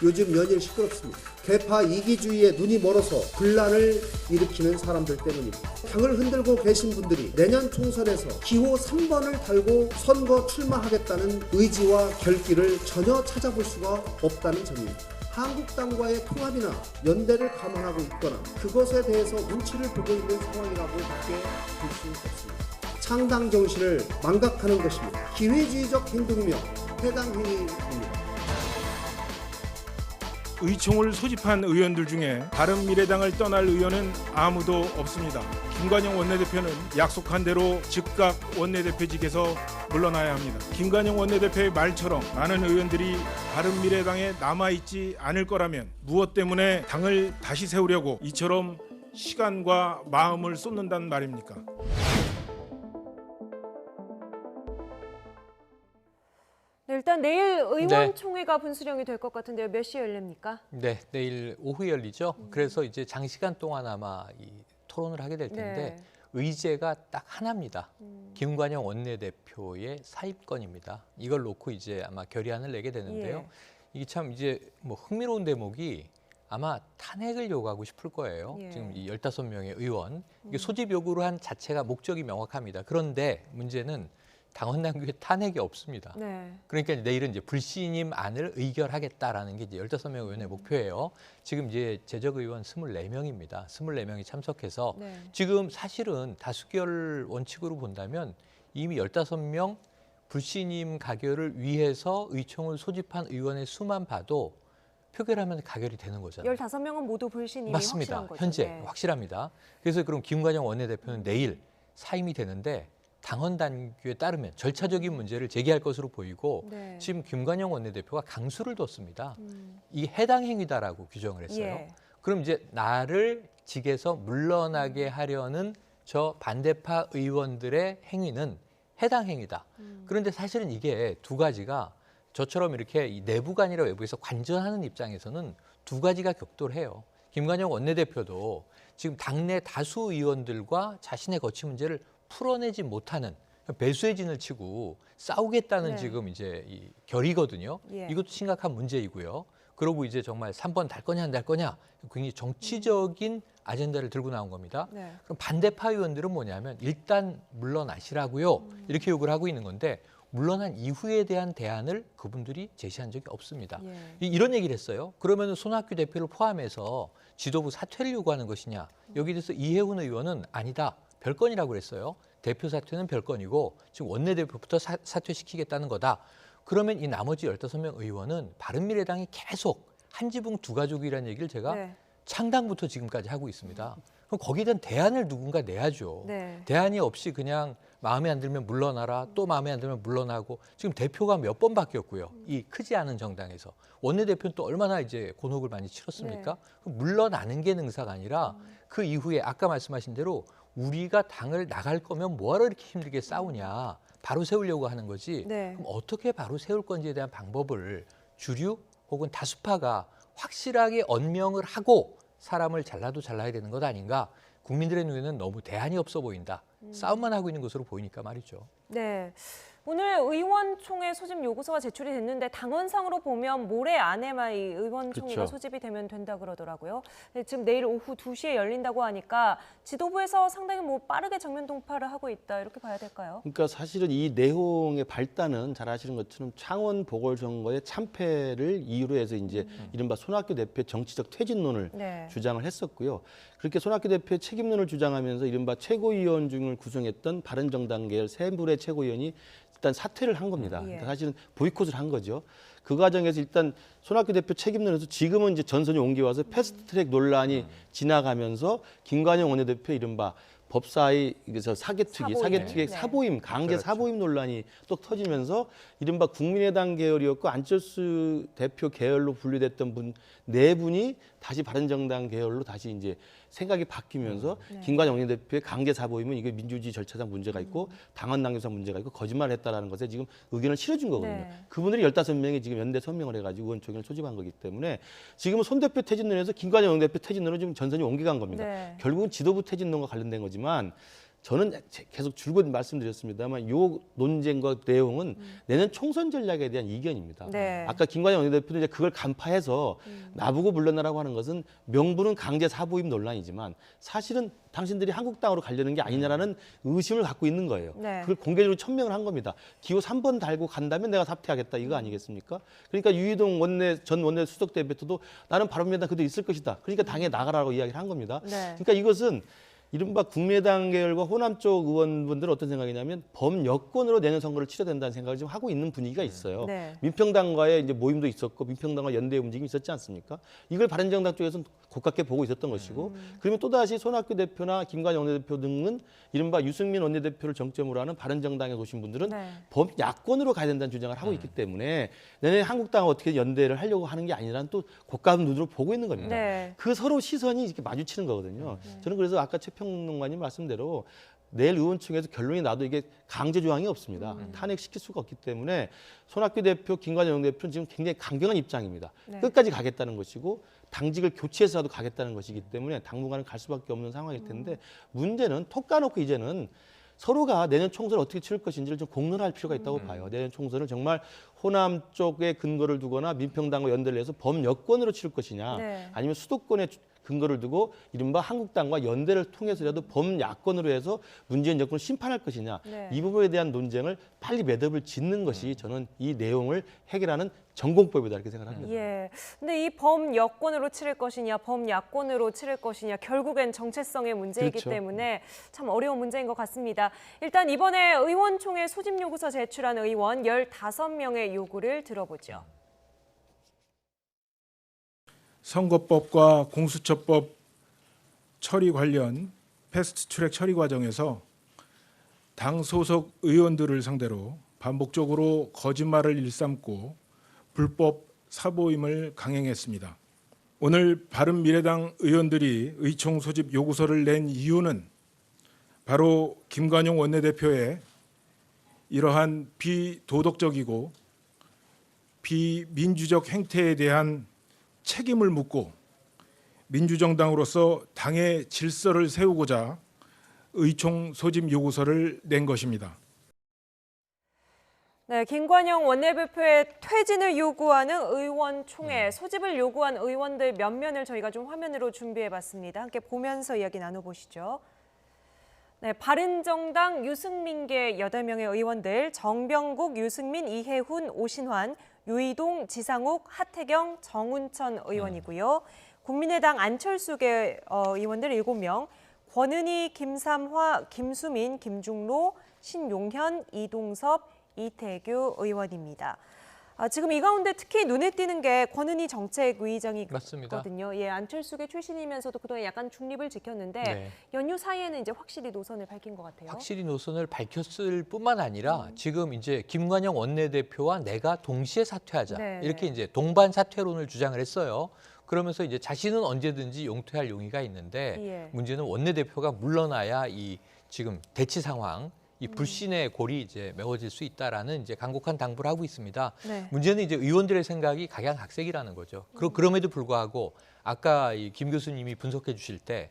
요즘 연일 시끄럽습니다. 개파 이기주의에 눈이 멀어서 분란을 일으키는 사람들 때문입니다. 당을 흔들고 계신 분들이 내년 총선에서 기호 3번을 달고 선거 출마하겠다는 의지와 결기를 전혀 찾아볼 수가 없다는 점입니다. 한국당과의 통합이나 연대를 감안하고 있거나 그것에 대해서 눈치를 보고 있는 상황이라고 밖에 볼 수 없습니다. 창당 정신을 망각하는 것입니다. 기회주의적 행동이며 해당 행위입니다. 의총을 소집한 의원들 중에 바른미래당을 떠날 의원은 아무도 없습니다. 김관영 원내대표는 약속한 대로 즉각 원내대표직에서 물러나야 합니다. 김관영 원내대표의 말처럼 많은 의원들이 바른미래당에 남아있지 않을 거라면 무엇 때문에 당을 다시 세우려고 이처럼 시간과 마음을 쏟는다는 말입니까? 네, 일단 내일 의원총회가 분수령이 될 것 같은데요. 몇 시에 열립니까? 네, 내일 오후에 열리죠. 그래서 이제 장시간 동안 아마 이 토론을 하게 될 텐데 네. 의제가 딱 하나입니다. 김관영 원내대표의 사입건입니다. 이걸 놓고 이제 아마 결의안을 내게 되는데요. 예. 이게 참 이제 뭐 흥미로운 대목이 아마 탄핵을 요구하고 싶을 거예요. 예. 지금 이 15명의 의원. 이게 소집 요구를 한 자체가 목적이 명확합니다. 그런데 문제는 당원 당규에 탄핵이 없습니다. 네. 그러니까 내일은 이제 불신임 안을 의결하겠다라는 게 이제 15명 의원의 목표예요. 지금 이제 재적 의원 24명입니다. 24명이 참석해서 네. 지금 사실은 다수결 원칙으로 본다면 이미 15명 불신임 가결을 위해서 의총을 소집한 의원의 수만 봐도 표결하면 가결이 되는 거잖아요. 15명은 모두 불신임이 맞습니다. 확실한 거죠. 현재 네. 확실합니다. 그래서 그럼 김관영 원내대표는 내일 사임이 되는데 당헌 당규에 따르면 절차적인 문제를 제기할 것으로 보이고 네. 지금 김관영 원내대표가 강수를 뒀습니다. 이게 해당 행위다라고 규정을 했어요. 예. 그럼 이제 나를 직에서 물러나게 하려는 저 반대파 의원들의 행위는 해당 행위다. 그런데 사실은 이게 두 가지가 저처럼 이렇게 이 내부가 아니라 외부에서 관전하는 입장에서는 두 가지가 격돌해요. 김관영 원내대표도 지금 당내 다수 의원들과 자신의 거취 문제를 풀어내지 못하는 배수의 진을 치고 싸우겠다는 네. 지금 이제 이 결이거든요. 예. 이것도 심각한 문제이고요. 그러고 이제 정말 3번 달 거냐 안 달 거냐 굉장히 정치적인 아젠다를 들고 나온 겁니다. 네. 그럼 반대파 의원들은 뭐냐면 일단 물러나시라고요. 이렇게 요구를 하고 있는 건데 물러난 이후에 대한 대안을 그분들이 제시한 적이 없습니다. 예. 이런 얘기를 했어요. 그러면 손학규 대표를 포함해서 지도부 사퇴를 요구하는 것이냐. 여기에 대해서 이해훈 의원은 아니다. 별건이라고 그랬어요. 대표 사퇴는 별건이고 지금 원내대표부터 사퇴시키겠다는 거다. 그러면 이 나머지 15명 의원은 바른미래당이 계속 한 지붕 두 가족이라는 얘기를 제가 네. 창당부터 지금까지 하고 있습니다. 그럼 거기에 대한 대안을 누군가 내야죠. 네. 대안이 없이 그냥 마음에 안 들면 물러나라, 또 마음에 안 들면 물러나고 지금 대표가 몇 번 바뀌었고요. 이 크지 않은 정당에서. 원내대표는 또 얼마나 이제 곤혹을 많이 치렀습니까? 그럼 물러나는 게 능사가 아니라 그 이후에 아까 말씀하신 대로 우리가 당을 나갈 거면 뭐하러 이렇게 힘들게 싸우냐. 바로 세우려고 하는 거지. 네. 그럼 어떻게 바로 세울 건지에 대한 방법을 주류 혹은 다수파가 확실하게 언명을 하고 사람을 잘라도 잘라야 되는 것 아닌가. 국민들의 눈에는 너무 대안이 없어 보인다. 싸움만 하고 있는 것으로 보이니까 말이죠. 네. 오늘 의원총회 소집 요구서가 제출이 됐는데 당원상으로 보면 모레 안에만 이 의원총회가 그렇죠. 소집이 되면 된다 그러더라고요. 네, 지금 내일 오후 2시에 열린다고 하니까 지도부에서 상당히 뭐 빠르게 정면 동파를 하고 있다 이렇게 봐야 될까요? 그러니까 사실은 이 내용의 발단은 잘 아시는 것처럼 창원 보궐선거의 참패를 이유로 해서 이제 이른바 손학규 대표의 정치적 퇴진론을 네. 주장을 했었고요. 그렇게 손학규 대표의 책임론을 주장하면서 이른바 최고위원 중을 구성했던 바른정당 계열 세 분의 최고위원이 일단 사퇴를 한 겁니다. 예. 그러니까 사실은 보이콧을 한 거죠. 그 과정에서 일단 손학규 대표 책임론에서 지금은 이제 전선이 옮겨와서 패스트트랙 논란이 지나가면서 김관영 원내대표 이른바 법사위 사개특위, 네. 사보임, 강제 그렇죠. 사보임 논란이 또 터지면서 이른바 국민의당 계열이었고 안철수 대표 계열로 분류됐던 분 네 분이 다시 바른정당 계열로 다시 이제 생각이 바뀌면서 네. 김관영 원내대표의 강제 사보임은 이게 민주주의 절차상 문제가 있고 당헌 당규상 문제가 있고 거짓말을 했다라는 것에 지금 의견을 실어준 거거든요. 네. 그분들이 15명이 지금 연대 서명을 해가지고 의원총회를 소집한 거기 때문에 지금은 손 대표 퇴진론에서 김관영 원내대표 퇴진론으로 지금 전선이 옮겨간 겁니다. 네. 결국은 지도부 퇴진론과 관련된 거지만 저는 계속 줄곧 말씀드렸습니다만 이 논쟁과 내용은 내년 총선 전략에 대한 이견입니다. 네. 아까 김관영 원내대표도 이제 그걸 간파해서 나보고 물러나라고 하는 것은 명분은 강제 사보임 논란이지만 사실은 당신들이 한국당으로 가려는 게 아니냐라는 의심을 갖고 있는 거예요. 네. 그걸 공개적으로 천명을 한 겁니다. 기호 3번 달고 간다면 내가 사퇴하겠다 이거 아니겠습니까? 그러니까 유희동 전 원내 수석 대표도 나는 바른미래당 그대로 있을 것이다. 그러니까 당에 나가라고 이야기를 한 겁니다. 네. 그러니까 이것은 이른바 국민의당 계열과 호남 쪽 의원분들은 어떤 생각이냐면 범여권으로 내년 선거를 치러야 된다는 생각을 지금 하고 있는 분위기가 있어요. 네. 민평당과의 이제 모임도 있었고 민평당과 연대 움직임이 있었지 않습니까? 이걸 바른정당 쪽에서는 고깝게 보고 있었던 것이고 그러면 또다시 손학규 대표나 김관영 원내대표 등은 이른바 유승민 원내대표를 정점으로 하는 바른정당에 오신 분들은 범야권으로 가야 된다는 주장을 하고 있기 때문에 내년에 한국당과 어떻게 연대를 하려고 하는 게 아니라는 또 고가운 눈으로 보고 있는 겁니다. 네. 그 서로 시선이 이렇게 마주치는 거거든요. 저는 그래서 아까 최평론가님 말씀대로 내일 의원총회에서 결론이 나도 이게 강제 조항이 없습니다. 탄핵시킬 수가 없기 때문에 손학규 대표, 김관영 대표는 지금 굉장히 강경한 입장입니다. 네. 끝까지 가겠다는 것이고 당직을 교체해서라도 가겠다는 것이기 때문에 당분간은 갈 수밖에 없는 상황일 텐데 문제는 톡 까놓고 이제는 서로가 내년 총선을 어떻게 치를 것인지를 좀 공론화할 필요가 있다고 봐요. 내년 총선을 정말 호남 쪽에 근거를 두거나 민평당과 연대를 해서 범여권으로 치를 것이냐 네. 아니면 수도권에 근거를 두고 이른바 한국당과 연대를 통해서라도 범야권으로 해서 문재인 정권을 심판할 것이냐 네. 이 부분에 대한 논쟁을 빨리 매듭을 짓는 것이 저는 이 내용을 해결하는 전공법이다 이렇게 생각합니다. 예. 근데 이 범여권으로 치를 것이냐, 범야권으로 치를 것이냐, 결국엔 정체성의 문제이기 그렇죠. 때문에 참 어려운 문제인 것 같습니다. 일단 이번에 의원총회 소집 요구서 제출한 의원 15명의 요구를 들어보죠. 선거법과 공수처법 처리 관련 패스트트랙 처리 과정에서 당 소속 의원들을 상대로 반복적으로 거짓말을 일삼고 불법 사보임을 강행했습니다. 오늘 바른미래당 의원들이 의총 소집 요구서를 낸 이유는 바로 김관용 원내대표의 이러한 비도덕적이고 비민주적 행태에 대한 책임을 묻고 민주정당으로서 당의 질서를 세우고자 의총 소집 요구서를 낸 것입니다. 네, 김관영 원내대표의 퇴진을 요구하는 의원총회, 소집을 요구한 의원들 면면을 저희가 좀 화면으로 준비해봤습니다. 함께 보면서 이야기 나눠보시죠. 네, 바른정당 유승민계 8명의 의원들, 정병국, 유승민, 이해훈, 오신환, 유이동, 지상욱, 하태경, 정운천 의원이고요. 국민의당 안철수계 의원들 7명, 권은희, 김삼화, 김수민, 김중로, 신용현, 이동섭, 이태규 의원입니다. 지금 이 가운데 특히 눈에 띄는 게 권은희 정책위의장이거든요. 예, 안철수계 출신이면서도 그동안 약간 중립을 지켰는데 네. 연휴 사이에는 이제 확실히 노선을 밝힌 것 같아요. 확실히 노선을 밝혔을 뿐만 아니라 지금 이제 김관영 원내대표와 내가 동시에 사퇴하자 네. 이렇게 이제 동반 사퇴론을 주장을 했어요. 그러면서 이제 자신은 언제든지 용퇴할 용의가 있는데 예. 문제는 원내대표가 물러나야 이 지금 대치 상황, 이 불신의 골이 이제 메워질 수 있다라는 이제 간곡한 당부를 하고 있습니다. 네. 문제는 이제 의원들의 생각이 각양각색이라는 거죠. 그럼에도 불구하고 아까 이 김 교수님이 분석해 주실 때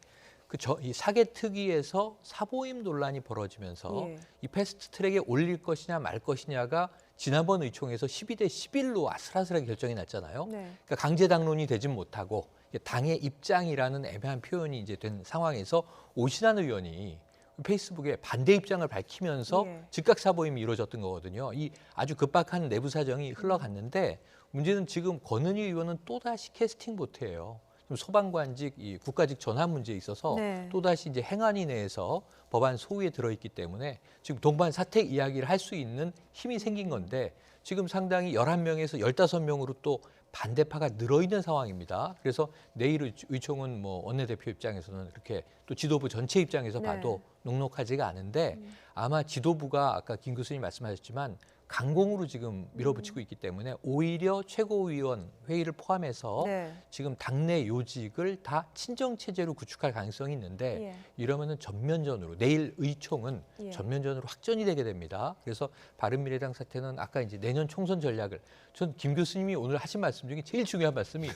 이 사개특위에서 사보임 논란이 벌어지면서 예. 이 패스트트랙에 올릴 것이냐 말 것이냐가 지난번 의총에서 12대 11로 아슬아슬하게 결정이 났잖아요. 네. 그러니까 강제 당론이 되진 못하고 당의 입장이라는 애매한 표현이 이제 된 상황에서 오신환 의원이 페이스북에 반대 입장을 밝히면서 예. 즉각 사보임이 이루어졌던 거거든요. 이 아주 급박한 내부 사정이 흘러갔는데 문제는 지금 권은희 의원은 또다시 캐스팅 보트예요. 좀 소방관직, 이 국가직 전환 문제에 있어서 네. 또다시 이제 행안위 내에서 법안 소위에 들어있기 때문에 지금 동반 사택 이야기를 할 수 있는 힘이 생긴 건데 지금 상당히 11명에서 15명으로 또 반대파가 늘어있는 상황입니다. 그래서 내일 의총은 뭐 원내대표 입장에서는 그렇게 또 지도부 전체 입장에서 네. 봐도 녹록하지가 않은데 아마 지도부가 아까 김 교수님 말씀하셨지만 강공으로 지금 밀어붙이고 있기 때문에 오히려 최고위원 회의를 포함해서 네. 지금 당내 요직을 다 친정체제로 구축할 가능성이 있는데 예. 이러면은 전면전으로 내일 의총은 예. 전면전으로 확전이 되게 됩니다. 그래서 바른미래당 사태는 아까 이제 내년 총선 전략을 전 김 교수님이 오늘 하신 말씀 중에 제일 중요한 말씀이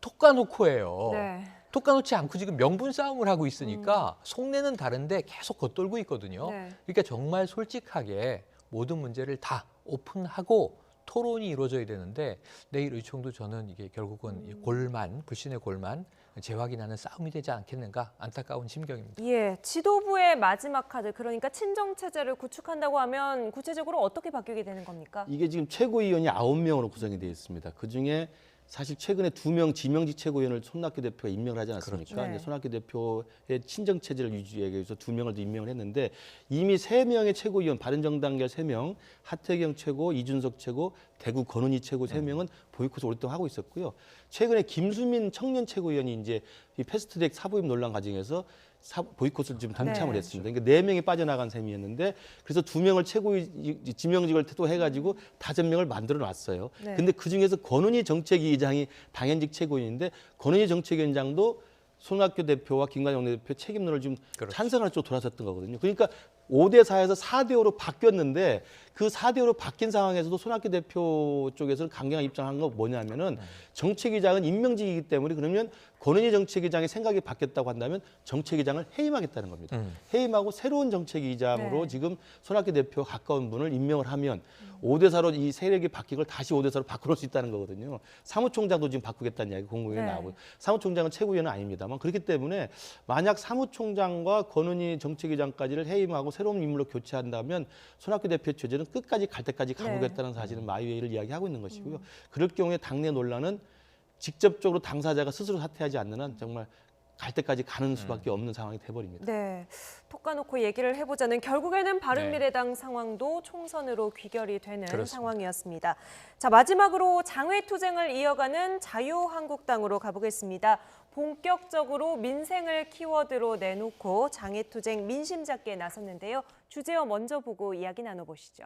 톡 까놓고예요. 네. 톡 까놓지 않고 지금 명분 싸움을 하고 있으니까 속내는 다른데 계속 겉돌고 있거든요. 네. 그러니까 정말 솔직하게 모든 문제를 다 오픈하고 토론이 이루어져야 되는데 내일 의총도 저는 이게 결국은 이 골만, 불신의 골만 재확인하는 싸움이 되지 않겠는가 안타까운 심경입니다. 예, 지도부의 마지막 카드, 그러니까 친정체제를 구축한다고 하면 구체적으로 어떻게 바뀌게 되는 겁니까? 이게 지금 최고위원이 9명으로 구성이 되어 있습니다. 그중에 사실 최근에 2명 지명직 최고위원을 손학규 대표가 임명을 하지 않았습니까? 그렇죠. 이제 손학규 대표의 친정 체제를 유지하기 위해서 2명을 더 임명을 했는데 이미 3명의 최고위원, 바른정당계 3명, 하태경 최고, 이준석 최고, 대구 권은희 최고 3명은 보이콧을 오랫동안 하고 있었고요. 최근에 김수민 청년 최고위원이 이제 이 패스트트랙 사보임 논란 과정에서 보이콧을 지금 동참을 했습니다. 그러니까 4명이 빠져나간 셈이었는데 그래서 2명을 최고위 지명직을 또 해가지고 5명을 만들어 놨어요. 네. 근데 그 중에서 권은희 정책위의장이 당연직 최고위원인데 권은희 정책위원장도 손학규 대표와 김관영 원내대표 책임론을 좀 찬성할 쪽으로 돌아섰던 거거든요. 그러니까 5대 4에서 4대 5로 바뀌었는데 그 4대 5로 바뀐 상황에서도 손학규 대표 쪽에서는 강경한 입장을 한 건 뭐냐면은 정책위장은 임명직이기 때문에 그러면 권은희 정책위장의 생각이 바뀌었다고 한다면 정책위장을 해임하겠다는 겁니다. 해임하고 새로운 정책위장으로 지금 손학규 대표 가까운 분을 임명을 하면 5대 4로 이 세력이 바뀐 걸 다시 5대 4로 바꿔놓을 수 있다는 거거든요. 사무총장도 지금 바꾸겠다는 이야기 공공연히 나오고 사무총장은 최고위원은 아닙니다만 그렇기 때문에 만약 사무총장과 권은희 정책위장까지를 해임하고 새로운 인물로 교체한다면 손학규 대표 체제는 끝까지 갈 때까지 가보겠다는 사실은 마이웨이를 이야기하고 있는 것이고요. 그럴 경우에 당내 논란은 직접적으로 당사자가 스스로 사퇴하지 않는 한 정말 갈 때까지 가는 수밖에 없는 상황이 돼버립니다. 네, 톡 까놓고 얘기를 해보자는 결국에는 바른미래당 상황도 총선으로 귀결이 되는 상황이었습니다. 자, 마지막으로 장외투쟁을 이어가는 자유한국당으로 가보겠습니다. 본격적으로 민생을 키워드로 내놓고 장외투쟁 민심 잡기에 나섰는데요. 주제어 먼저 보고 이야기 나눠보시죠.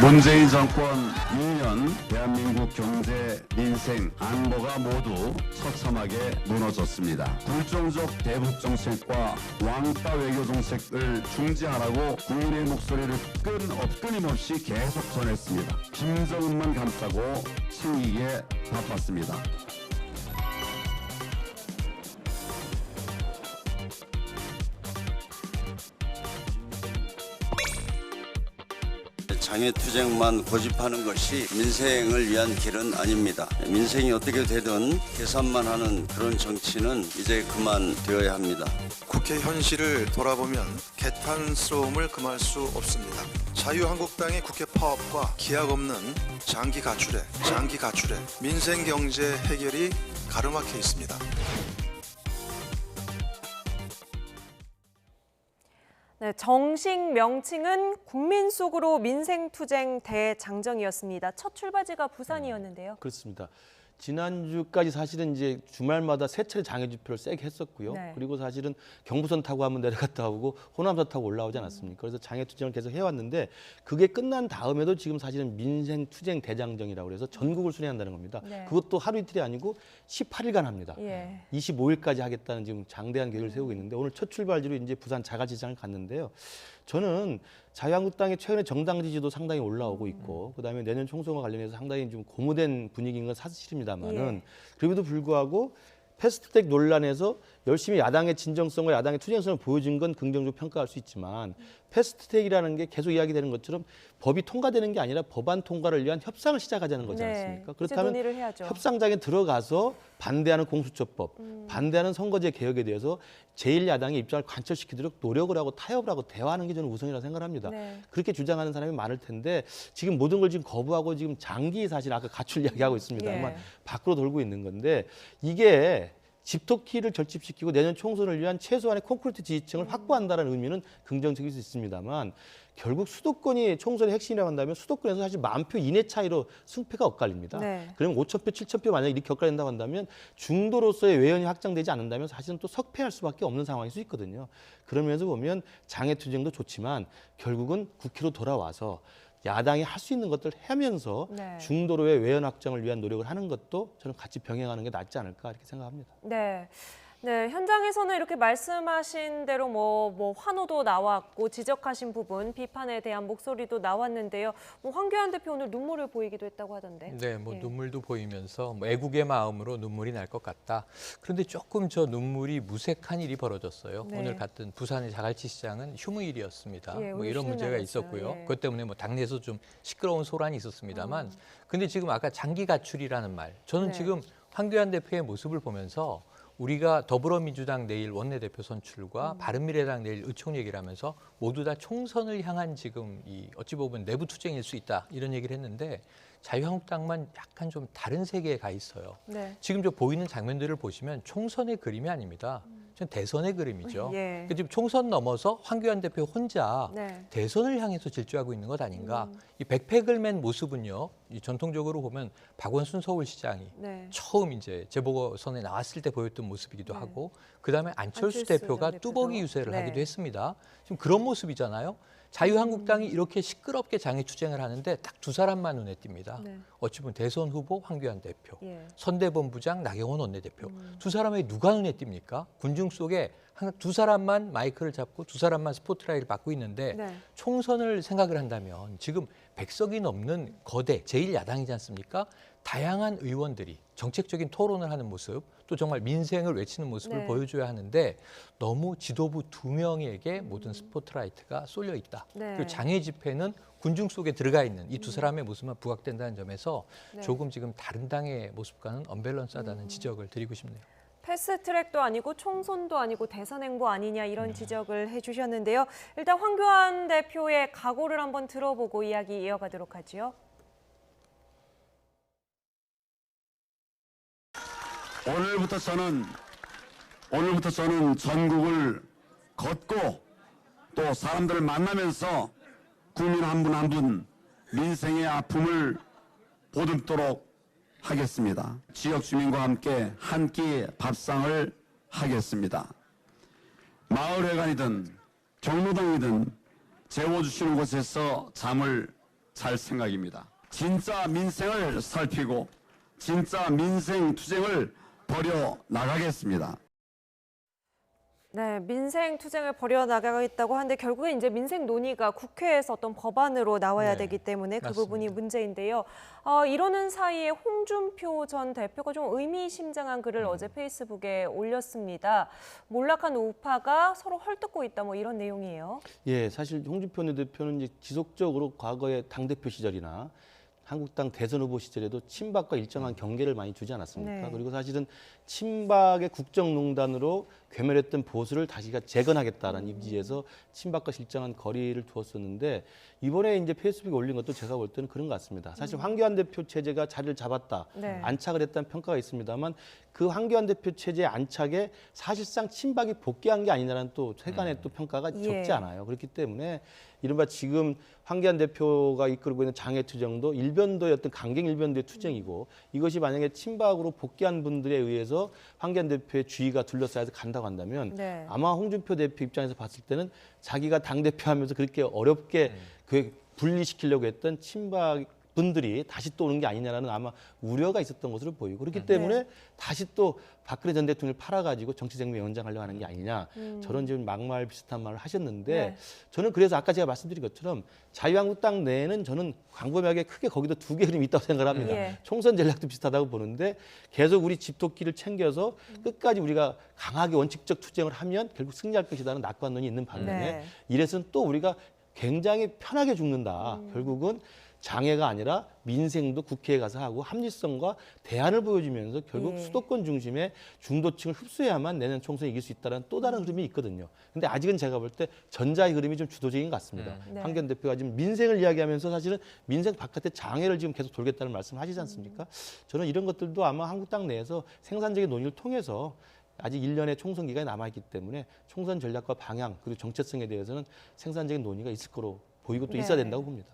문재인 정권 2년 대한민국 경제, 민생, 안보가 모두 처참하게 무너졌습니다. 불종족 대북 정책과 왕따 외교 정책을 중지하라고 국민의 목소리를 끊임없이 계속 전했습니다. 김정은만 감싸고 챙기기에 바빴습니다. 장외투쟁만 고집하는 것이 민생을 위한 길은 아닙니다. 민생이 어떻게 되든 계산만 하는 그런 정치는 이제 그만되어야 합니다. 국회 현실을 돌아보면 개탄스러움을 금할 수 없습니다. 자유한국당의 국회 파업과 기약 없는 장기 가출에 민생 경제 해결이 가로막혀 있습니다. 네, 정식 명칭은 국민 속으로 민생투쟁 대장정이었습니다. 첫 출발지가 부산이었는데요. 그렇습니다. 지난주까지 사실은 이제 주말마다 3차례 장애 집회를 세게 했었고요. 그리고 사실은 경부선 타고 한번 내려갔다 오고 호남선 타고 올라오지 않았습니까? 그래서 장애 투쟁을 계속 해왔는데 그게 끝난 다음에도 지금 사실은 민생 투쟁 대장정이라고 해서 전국을 순회한다는 겁니다. 그것도 하루 이틀이 아니고 18일간 합니다. 25일까지 하겠다는 지금 장대한 계획을 세우고 있는데 오늘 첫 출발지로 이제 부산 자갈시장을 갔는데요. 저는 자유한국당의 최근에 정당 지지도 상당히 올라오고 있고 그다음에 내년 총선과 관련해서 상당히 좀 고무된 분위기인 건 사실입니다만은 그럼에도 불구하고 패스트트랙 논란에서 열심히 야당의 진정성과 야당의 투쟁성을 보여준 건 긍정적으로 평가할 수 있지만 패스트트랙이라는 게 계속 이야기되는 것처럼 법이 통과되는 게 아니라 법안 통과를 위한 협상을 시작하자는 거지 않습니까? 그렇다면 협상장에 들어가서 반대하는 공수처법, 반대하는 선거제 개혁에 대해서 제1야당의 입장을 관철시키도록 노력을 하고 타협을 하고 대화하는 게 저는 우선이라고 생각을 합니다. 그렇게 주장하는 사람이 많을 텐데 지금 모든 걸 지금 거부하고 지금 장기 사실 아까 가출 이야기하고 있습니다만 밖으로 돌고 있는 건데 이게 집토끼를 결집시키고 내년 총선을 위한 최소한의 콘크리트 지지층을 확보한다는 의미는 긍정적일 수 있습니다만 결국 수도권이 총선의 핵심이라고 한다면 수도권에서 사실 10,000표 이내 차이로 승패가 엇갈립니다. 그럼 5,000표, 7,000표 만약에 이렇게 엇갈린다고 한다면 중도로서의 외연이 확장되지 않는다면 사실은 또 석패할 수밖에 없는 상황일 수 있거든요. 그러면서 보면 장외투쟁도 좋지만 결국은 국회로 돌아와서 야당이 할 수 있는 것들 하면서 중도로의 외연 확장을 위한 노력을 하는 것도 저는 같이 병행하는 게 낫지 않을까 이렇게 생각합니다. 네, 현장에서는 이렇게 말씀하신 대로 뭐 환호도 나왔고 지적하신 부분, 비판에 대한 목소리도 나왔는데요. 황교안 대표 오늘 눈물을 보이기도 했다고 하던데. 네, 눈물도 보이면서 애국의 마음으로 눈물이 날 것 같다. 그런데 조금 저 눈물이 무색한 일이 벌어졌어요. 오늘 갔던 부산의 자갈치 시장은 휴무일이었습니다. 이런 문제가 있었고요. 그것 때문에 당내에서 좀 시끄러운 소란이 있었습니다만, 근데 지금 아까 장기 가출이라는 말, 저는 지금 황교안 대표의 모습을 보면서 우리가 더불어민주당 내일 원내대표 선출과 바른미래당 내일 의총 얘기를 하면서 모두 다 총선을 향한 지금 이 어찌 보면 내부 투쟁일 수 있다 이런 얘기를 했는데 자유한국당만 약간 좀 다른 세계에 가 있어요. 네. 지금 저 보이는 장면들을 보시면 총선의 그림이 아닙니다. 전 대선의 그림이죠. 예. 지금 총선 넘어서 황교안 대표 혼자 네. 대선을 향해서 질주하고 있는 것 아닌가. 이 백팩을 맨 모습은요. 이 전통적으로 보면 박원순 서울시장이 네. 처음 이제 재보궐선에 나왔을 때 보였던 모습이기도 하고 그다음에 안철수 대표가 뚜벅이 유세를 네. 하기도 했습니다. 지금 그런 모습이잖아요. 자유한국당이 이렇게 시끄럽게 장애투쟁을 하는데 딱 두 사람만 눈에 띕니다. 네. 어찌 보면 대선 후보 황교안 대표, 예. 선대본부장 나경원 원내대표. 두 사람의 누가 눈에 띕니까? 군중 속에 항상 두 사람만 마이크를 잡고 두 사람만 스포트라이트를 받고 있는데 네. 총선을 생각을 한다면 지금 100석이 넘는 거대 제1야당이지 않습니까? 다양한 의원들이 정책적인 토론을 하는 모습 또 정말 민생을 외치는 모습을 네. 보여줘야 하는데 너무 지도부 2명에게 모든 스포트라이트가 쏠려 있다. 네. 그리고 장애 집회는 군중 속에 들어가 있는 이 두 사람의 모습만 부각된다는 점에서 네. 조금 지금 다른 당의 모습과는 언밸런스하다는 지적을 드리고 싶네요. 패스트트랙도 아니고 총선도 아니고 대선 행보 아니냐 이런 지적을 해주셨는데요. 일단 황교안 대표의 각오를 한번 들어보고 이야기 이어가도록 하죠. 오늘부터 저는 전국을 걷고 또 사람들을 만나면서 국민 한 분 한 분 민생의 아픔을 보듬도록 하겠습니다. 지역 주민과 함께 한 끼 밥상을 하겠습니다. 마을회관이든 경로당이든 재워주시는 곳에서 잠을 잘 생각입니다. 진짜 민생을 살피고 진짜 민생 투쟁을 벌여 나가겠습니다. 네, 민생 투쟁을 벌여나가겠다고 하는데 결국에 이제 민생 논의가 국회에서 어떤 법안으로 나와야 네, 되기 때문에 그 맞습니다. 부분이 문제인데요. 이러는 사이에 홍준표 전 대표가 좀 의미심장한 글을 어제 페이스북에 올렸습니다. 몰락한 우파가 서로 헐뜯고 있다 뭐 이런 내용이에요. 예, 사실 홍준표 대표는 이제 지속적으로 과거의 당대표 시절이나 한국당 대선 후보 시절에도 친박과 일정한 경계를 많이 두지 않았습니까? 네. 그리고 사실은 친박의 국정농단으로 괴멸했던 보수를 다시가 재건하겠다라는 입지에서 친박과 일정한 거리를 두었었는데 이번에 이제 페이스북에 올린 것도 제가 볼 때는 그런 것 같습니다. 사실 황교안 대표 체제가 자리를 잡았다, 네. 안착을 했다는 평가가 있습니다만 그 황교안 대표 체제의 안착에 사실상 친박이 복귀한 게 아니냐라는 또 세간의 또 평가가 예. 적지 않아요. 그렇기 때문에 이른바 지금 황교안 대표가 이끌고 있는 장애투쟁도 일변도의 어떤 강경 일변도의 투쟁이고 이것이 만약에 친박으로 복귀한 분들에 의해서 황교안 대표의 주의가 둘러싸여서 간다고 한다면 네. 아마 홍준표 대표 입장에서 봤을 때는 자기가 당대표하면서 그렇게 어렵게 그 분리시키려고 했던 친박 분들이 다시 또 오는 게 아니냐라는 아마 우려가 있었던 것으로 보이고 그렇기 때문에 다시 또 박근혜 전 대통령을 팔아가지고 정치생명 연장하려고 하는 게 아니냐 저런 지금 막말 비슷한 말을 하셨는데 네. 저는 그래서 아까 제가 말씀드린 것처럼 자유한국당 내에는 저는 광범위하게 크게 거기도 두 개의 흐름이 있다고 생각을 합니다. 예. 총선 전략도 비슷하다고 보는데 계속 우리 집토끼를 챙겨서 끝까지 우리가 강하게 원칙적 투쟁을 하면 결국 승리할 것이라는 낙관론이 있는 반면에 네. 이래서는 또 우리가 굉장히 편하게 죽는다. 결국은 장애가 아니라 민생도 국회에 가서 하고 합리성과 대안을 보여주면서 결국 예. 수도권 중심의 중도층을 흡수해야만 내년 총선에 이길 수 있다는 또 다른 흐름이 있거든요. 근데 아직은 제가 볼 때 전자의 흐름이 좀 주도적인 것 같습니다. 네. 황교안 대표가 지금 민생을 이야기하면서 사실은 민생 바깥에 장애를 지금 계속 돌겠다는 말씀을 하시지 않습니까? 저는 이런 것들도 아마 한국당 내에서 생산적인 논의를 통해서 아직 1년의 총선 기간이 남아있기 때문에 총선 전략과 방향 그리고 정체성에 대해서는 생산적인 논의가 있을 거로 보이고 또 네. 있어야 된다고 봅니다.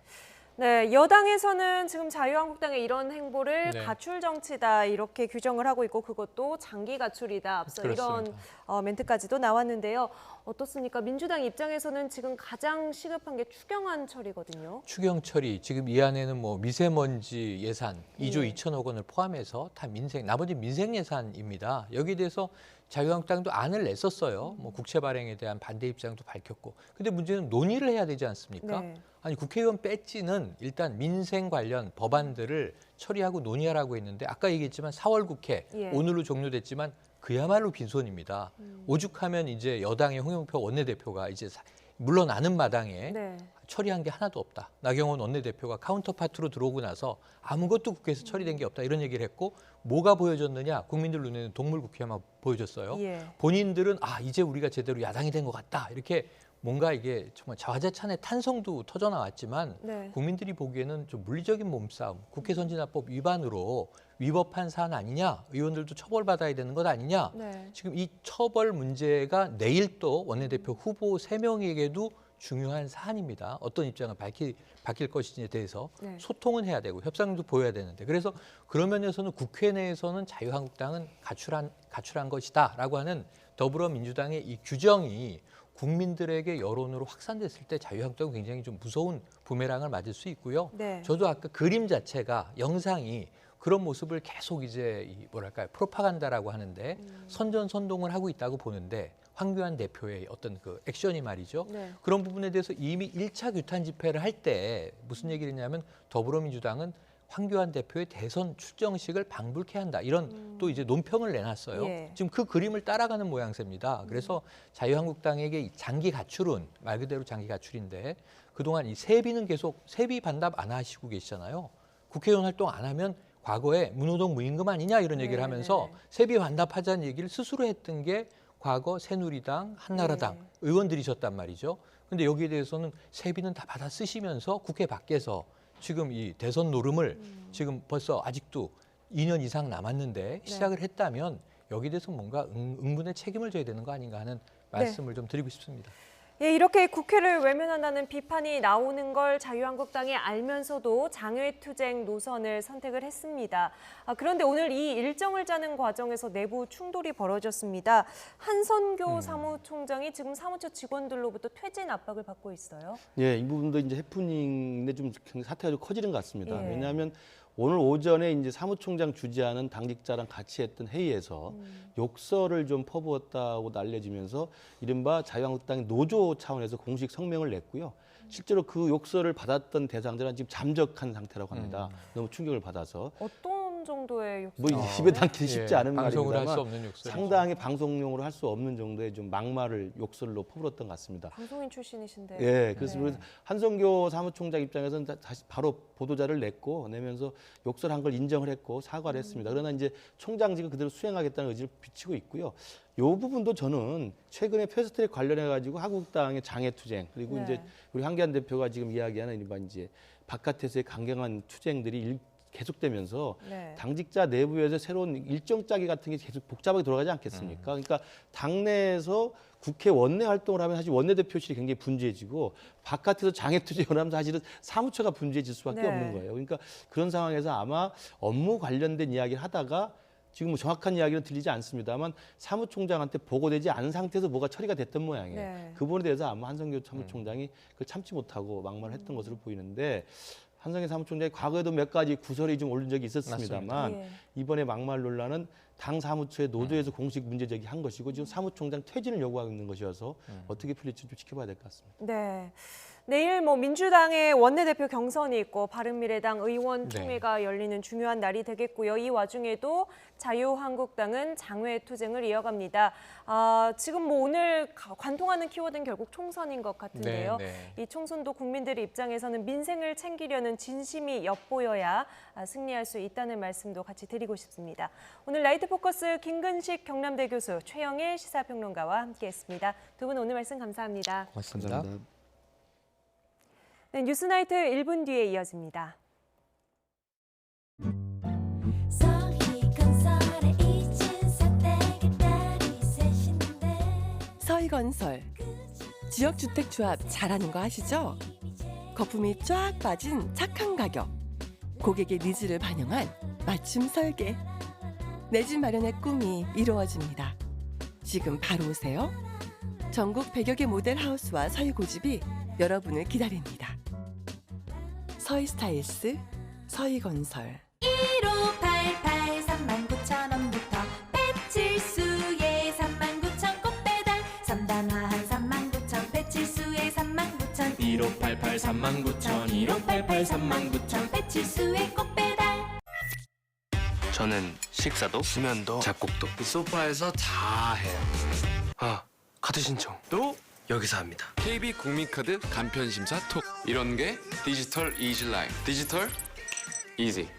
네, 여당에서는 지금 자유한국당의 이런 행보를 네. 가출 정치다 이렇게 규정을 하고 있고 그것도 장기 가출이다. 앞서 그렇습니다. 이런 멘트까지도 나왔는데요. 어떻습니까? 민주당 입장에서는 지금 가장 시급한 게 추경안 처리거든요. 추경 처리 지금 이 안에는 뭐 미세먼지 예산 2조 예. 2천억 원을 포함해서 다 민생 나머지 민생 예산입니다. 여기에 대해서 자유한국당도 안을 냈었어요. 뭐 국채 발행에 대한 반대 입장도 밝혔고. 근데 문제는 논의를 해야 되지 않습니까? 네. 아니 국회의원 배지는 일단 민생 관련 법안들을 처리하고 논의하라고 했는데 아까 얘기했지만 4월 국회 예. 오늘로 종료됐지만 그야말로 빈손입니다. 오죽하면 이제 여당의 홍영표 원내대표가 이제 물러나는 마당에 네. 처리한 게 하나도 없다. 나경원 원내대표가 카운터파트로 들어오고 나서 아무것도 국회에서 처리된 게 없다. 이런 얘기를 했고 뭐가 보여졌느냐? 국민들 눈에는 동물국회만 보여졌어요. 예. 본인들은 이제 우리가 제대로 야당이 된 것 같다. 이렇게 뭔가 이게 정말 자화자찬의 탄성도 터져 나왔지만 네. 국민들이 보기에는 좀 물리적인 몸싸움, 국회 선진화법 위반으로 위법한 사안 아니냐, 의원들도 처벌받아야 되는 것 아니냐. 네. 지금 이 처벌 문제가 내일 또 원내대표 후보 3명에게도 중요한 사안입니다. 어떤 입장을 밝힐 것인지에 대해서 네. 소통은 해야 되고 협상도 보여야 되는데, 그래서 그런 면에서는 국회 내에서는 자유한국당은 가출한 것이다라고 하는 더불어민주당의 이 규정이 국민들에게 여론으로 확산됐을 때 자유한국당은 굉장히 좀 무서운 부메랑을 맞을 수 있고요. 네. 저도 아까 그림 자체가, 영상이 그런 모습을 계속 이제 뭐랄까요, 프로파간다라고 하는데 선전선동을 하고 있다고 보는데, 황교안 대표의 어떤 그 액션이 말이죠. 네. 그런 부분에 대해서 이미 1차 규탄 집회를 할 때 무슨 얘기를 했냐면, 더불어민주당은 황교안 대표의 대선 출정식을 방불케 한다, 이런 또 이제 논평을 내놨어요. 예. 지금 그 그림을 따라가는 모양새입니다. 그래서 자유한국당에게 이 장기 가출은 말 그대로 장기 가출인데, 그동안 이 세비는 계속 세비 반납 안 하시고 계시잖아요. 국회의원 활동 안 하면 과거에 무노동 무임금 아니냐 이런 얘기를 하면서 세비 반납하자는 얘기를 스스로 했던 게 과거 새누리당, 한나라당 의원들이셨단 말이죠. 근데 여기에 대해서는 세비는 다 받아 쓰시면서 국회 밖에서 지금 이 대선 노름을 지금 벌써 아직도 2년 이상 남았는데 시작을 했다면 여기에 대해서 뭔가 응분의 책임을 져야 되는 거 아닌가 하는 말씀을 좀 드리고 싶습니다. 예, 이렇게 국회를 외면한다는 비판이 나오는 걸 자유한국당이 알면서도 장외투쟁 노선을 선택을 했습니다. 그런데 오늘 이 일정을 짜는 과정에서 내부 충돌이 벌어졌습니다. 한선교 사무총장이 지금 사무처 직원들로부터 퇴진 압박을 받고 있어요. 예, 이 부분도 이제 해프닝인데 좀 사태가 좀 커지는 것 같습니다. 예. 왜냐하면 오늘 오전에 이제 사무총장 주재하는 당직자랑 같이 했던 회의에서 욕설을 좀 퍼부었다고 알려지면서 이른바 자유한국당의 노조 차원에서 공식 성명을 냈고요. 실제로 그 욕설을 받았던 대상들은 지금 잠적한 상태라고 합니다. 너무 충격을 받아서. 어떤 정도의 욕설? 뭐 입에 담기 쉽지 않은 방송을 할 수 말입니다만 없는 욕설. 상당히 방송용으로 할 수 없는 정도의 좀 막말을 욕설로 퍼부었던 것 같습니다. 방송인 출신이신데. 예, 그래서 한선교 사무총장 입장에서는 다시 바로 보도자를 냈고, 내면서 욕설한 걸 인정을 했고 사과를 했습니다. 그러나 이제 총장직은 그대로 수행하겠다는 의지를 비치고 있고요. 이 부분도 저는 최근에 패스트트랙 관련해 가지고 한국당의 장외투쟁, 그리고 이제 우리 황교안 대표가 지금 이야기하는 일반 이제 바깥에서의 강경한 투쟁들이 계속되면서 당직자 내부에서 새로운 일정 짜기 같은 게 계속 복잡하게 돌아가지 않겠습니까? 그러니까 당내에서 국회 원내 활동을 하면 사실 원내대표실이 굉장히 분주해지고, 바깥에서 장외투쟁을 하면 사실은 사무처가 분주해질 수밖에 없는 거예요. 그러니까 그런 상황에서 아마 업무 관련된 이야기를 하다가, 지금 뭐 정확한 이야기는 들리지 않습니다만 사무총장한테 보고되지 않은 상태에서 뭐가 처리가 됐던 모양이에요. 그 부분에 대해서 아마 한선교 사무총장이 그걸 참지 못하고 막말을 했던 것으로 보이는데, 한성희 사무총장이 과거에도 몇 가지 구설이 좀 올린 적이 있었습니다만 이번에 막말 논란은 당 사무처의 노조에서 공식 문제 제기한 것이고, 지금 사무총장 퇴진을 요구하고 있는 것이어서 어떻게 풀릴지 좀 지켜봐야 될 것 같습니다. 네. 내일 민주당의 원내대표 경선이 있고 바른미래당 의원 총회가 열리는 중요한 날이 되겠고요. 이 와중에도 자유한국당은 장외투쟁을 이어갑니다. 지금 오늘 관통하는 키워드는 결국 총선인 것 같은데요. 이 총선도 국민들의 입장에서는 민생을 챙기려는 진심이 엿보여야 승리할 수 있다는 말씀도 같이 드리고 싶습니다. 오늘 라이트 포커스 김근식 경남대 교수, 최영일 시사평론가와 함께했습니다. 두 분 오늘 말씀 감사합니다. 고맙습니다. 네, 뉴스나이트 1분 뒤에 이어집니다. 서희건설 지역주택조합 잘하는 거 아시죠? 거품이 쫙 빠진 착한 가격, 고객의 니즈를 반영한 맞춤 설계. 내 집 마련의 꿈이 이루어집니다. 지금 바로 오세요. 전국 100여 개 모델 하우스와 서희 고집이 여러분을 기다립니다. 서희스타일스, 서희건설. 1588 39,000원부터 배칠수의 39,000 꽃배달 3단 화한 39,000 배칠수의 39,000 1588 39,000 1588 39,000 배칠수의 꽃배달. 저는 식사도 수면도 작곡도 이 소파에서 다 해요. 카드 신청도 여기서 합니다. KB 국민카드 간편심사 톡. 이런 게 디지털 이지 라이프. 디지털 이지.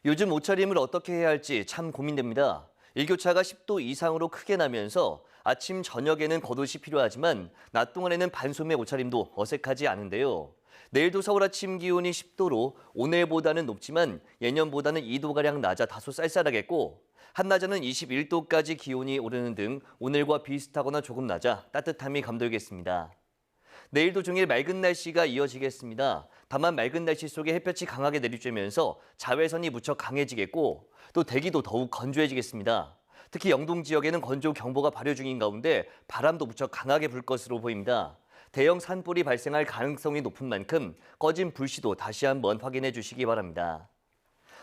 요즘 옷차림을 어떻게 해야 할지 참 고민됩니다. 일교차가 10도 이상으로 크게 나면서 아침, 저녁에는 겉옷이 필요하지만 낮 동안에는 반소매 옷차림도 어색하지 않은데요. 내일도 서울 아침 기온이 10도로 오늘보다는 높지만 예년보다는 2도가량 낮아 다소 쌀쌀하겠고 한낮에는 21도까지 기온이 오르는 등 오늘과 비슷하거나 조금 낮아 따뜻함이 감돌겠습니다. 내일도 종일 맑은 날씨가 이어지겠습니다. 다만 맑은 날씨 속에 햇볕이 강하게 내리쬐면서 자외선이 무척 강해지겠고 또 대기도 더욱 건조해지겠습니다. 특히 영동 지역에는 건조경보가 발효 중인 가운데 바람도 무척 강하게 불 것으로 보입니다. 대형 산불이 발생할 가능성이 높은 만큼 꺼진 불씨도 다시 한번 확인해 주시기 바랍니다.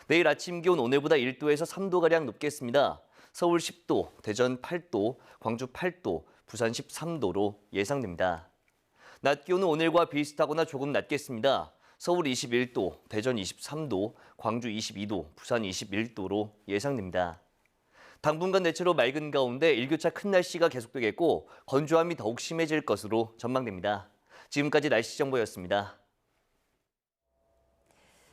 내일 아침 기온 오늘보다 1도에서 3도가량 높겠습니다. 서울 10도, 대전 8도, 광주 8도, 부산 13도로 예상됩니다. 낮 기온은 오늘과 비슷하거나 조금 낮겠습니다. 서울 21도, 대전 23도, 광주 22도, 부산 21도로 예상됩니다. 당분간 대체로 맑은 가운데 일교차 큰 날씨가 계속되겠고 건조함이 더욱 심해질 것으로 전망됩니다. 지금까지 날씨 정보였습니다.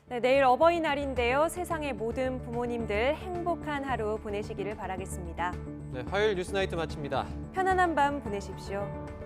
네, 내일 어버이날인데요. 세상의 모든 부모님들 행복한 하루 보내시기를 바라겠습니다. 네, 화요일 뉴스나이트 마칩니다. 편안한 밤 보내십시오.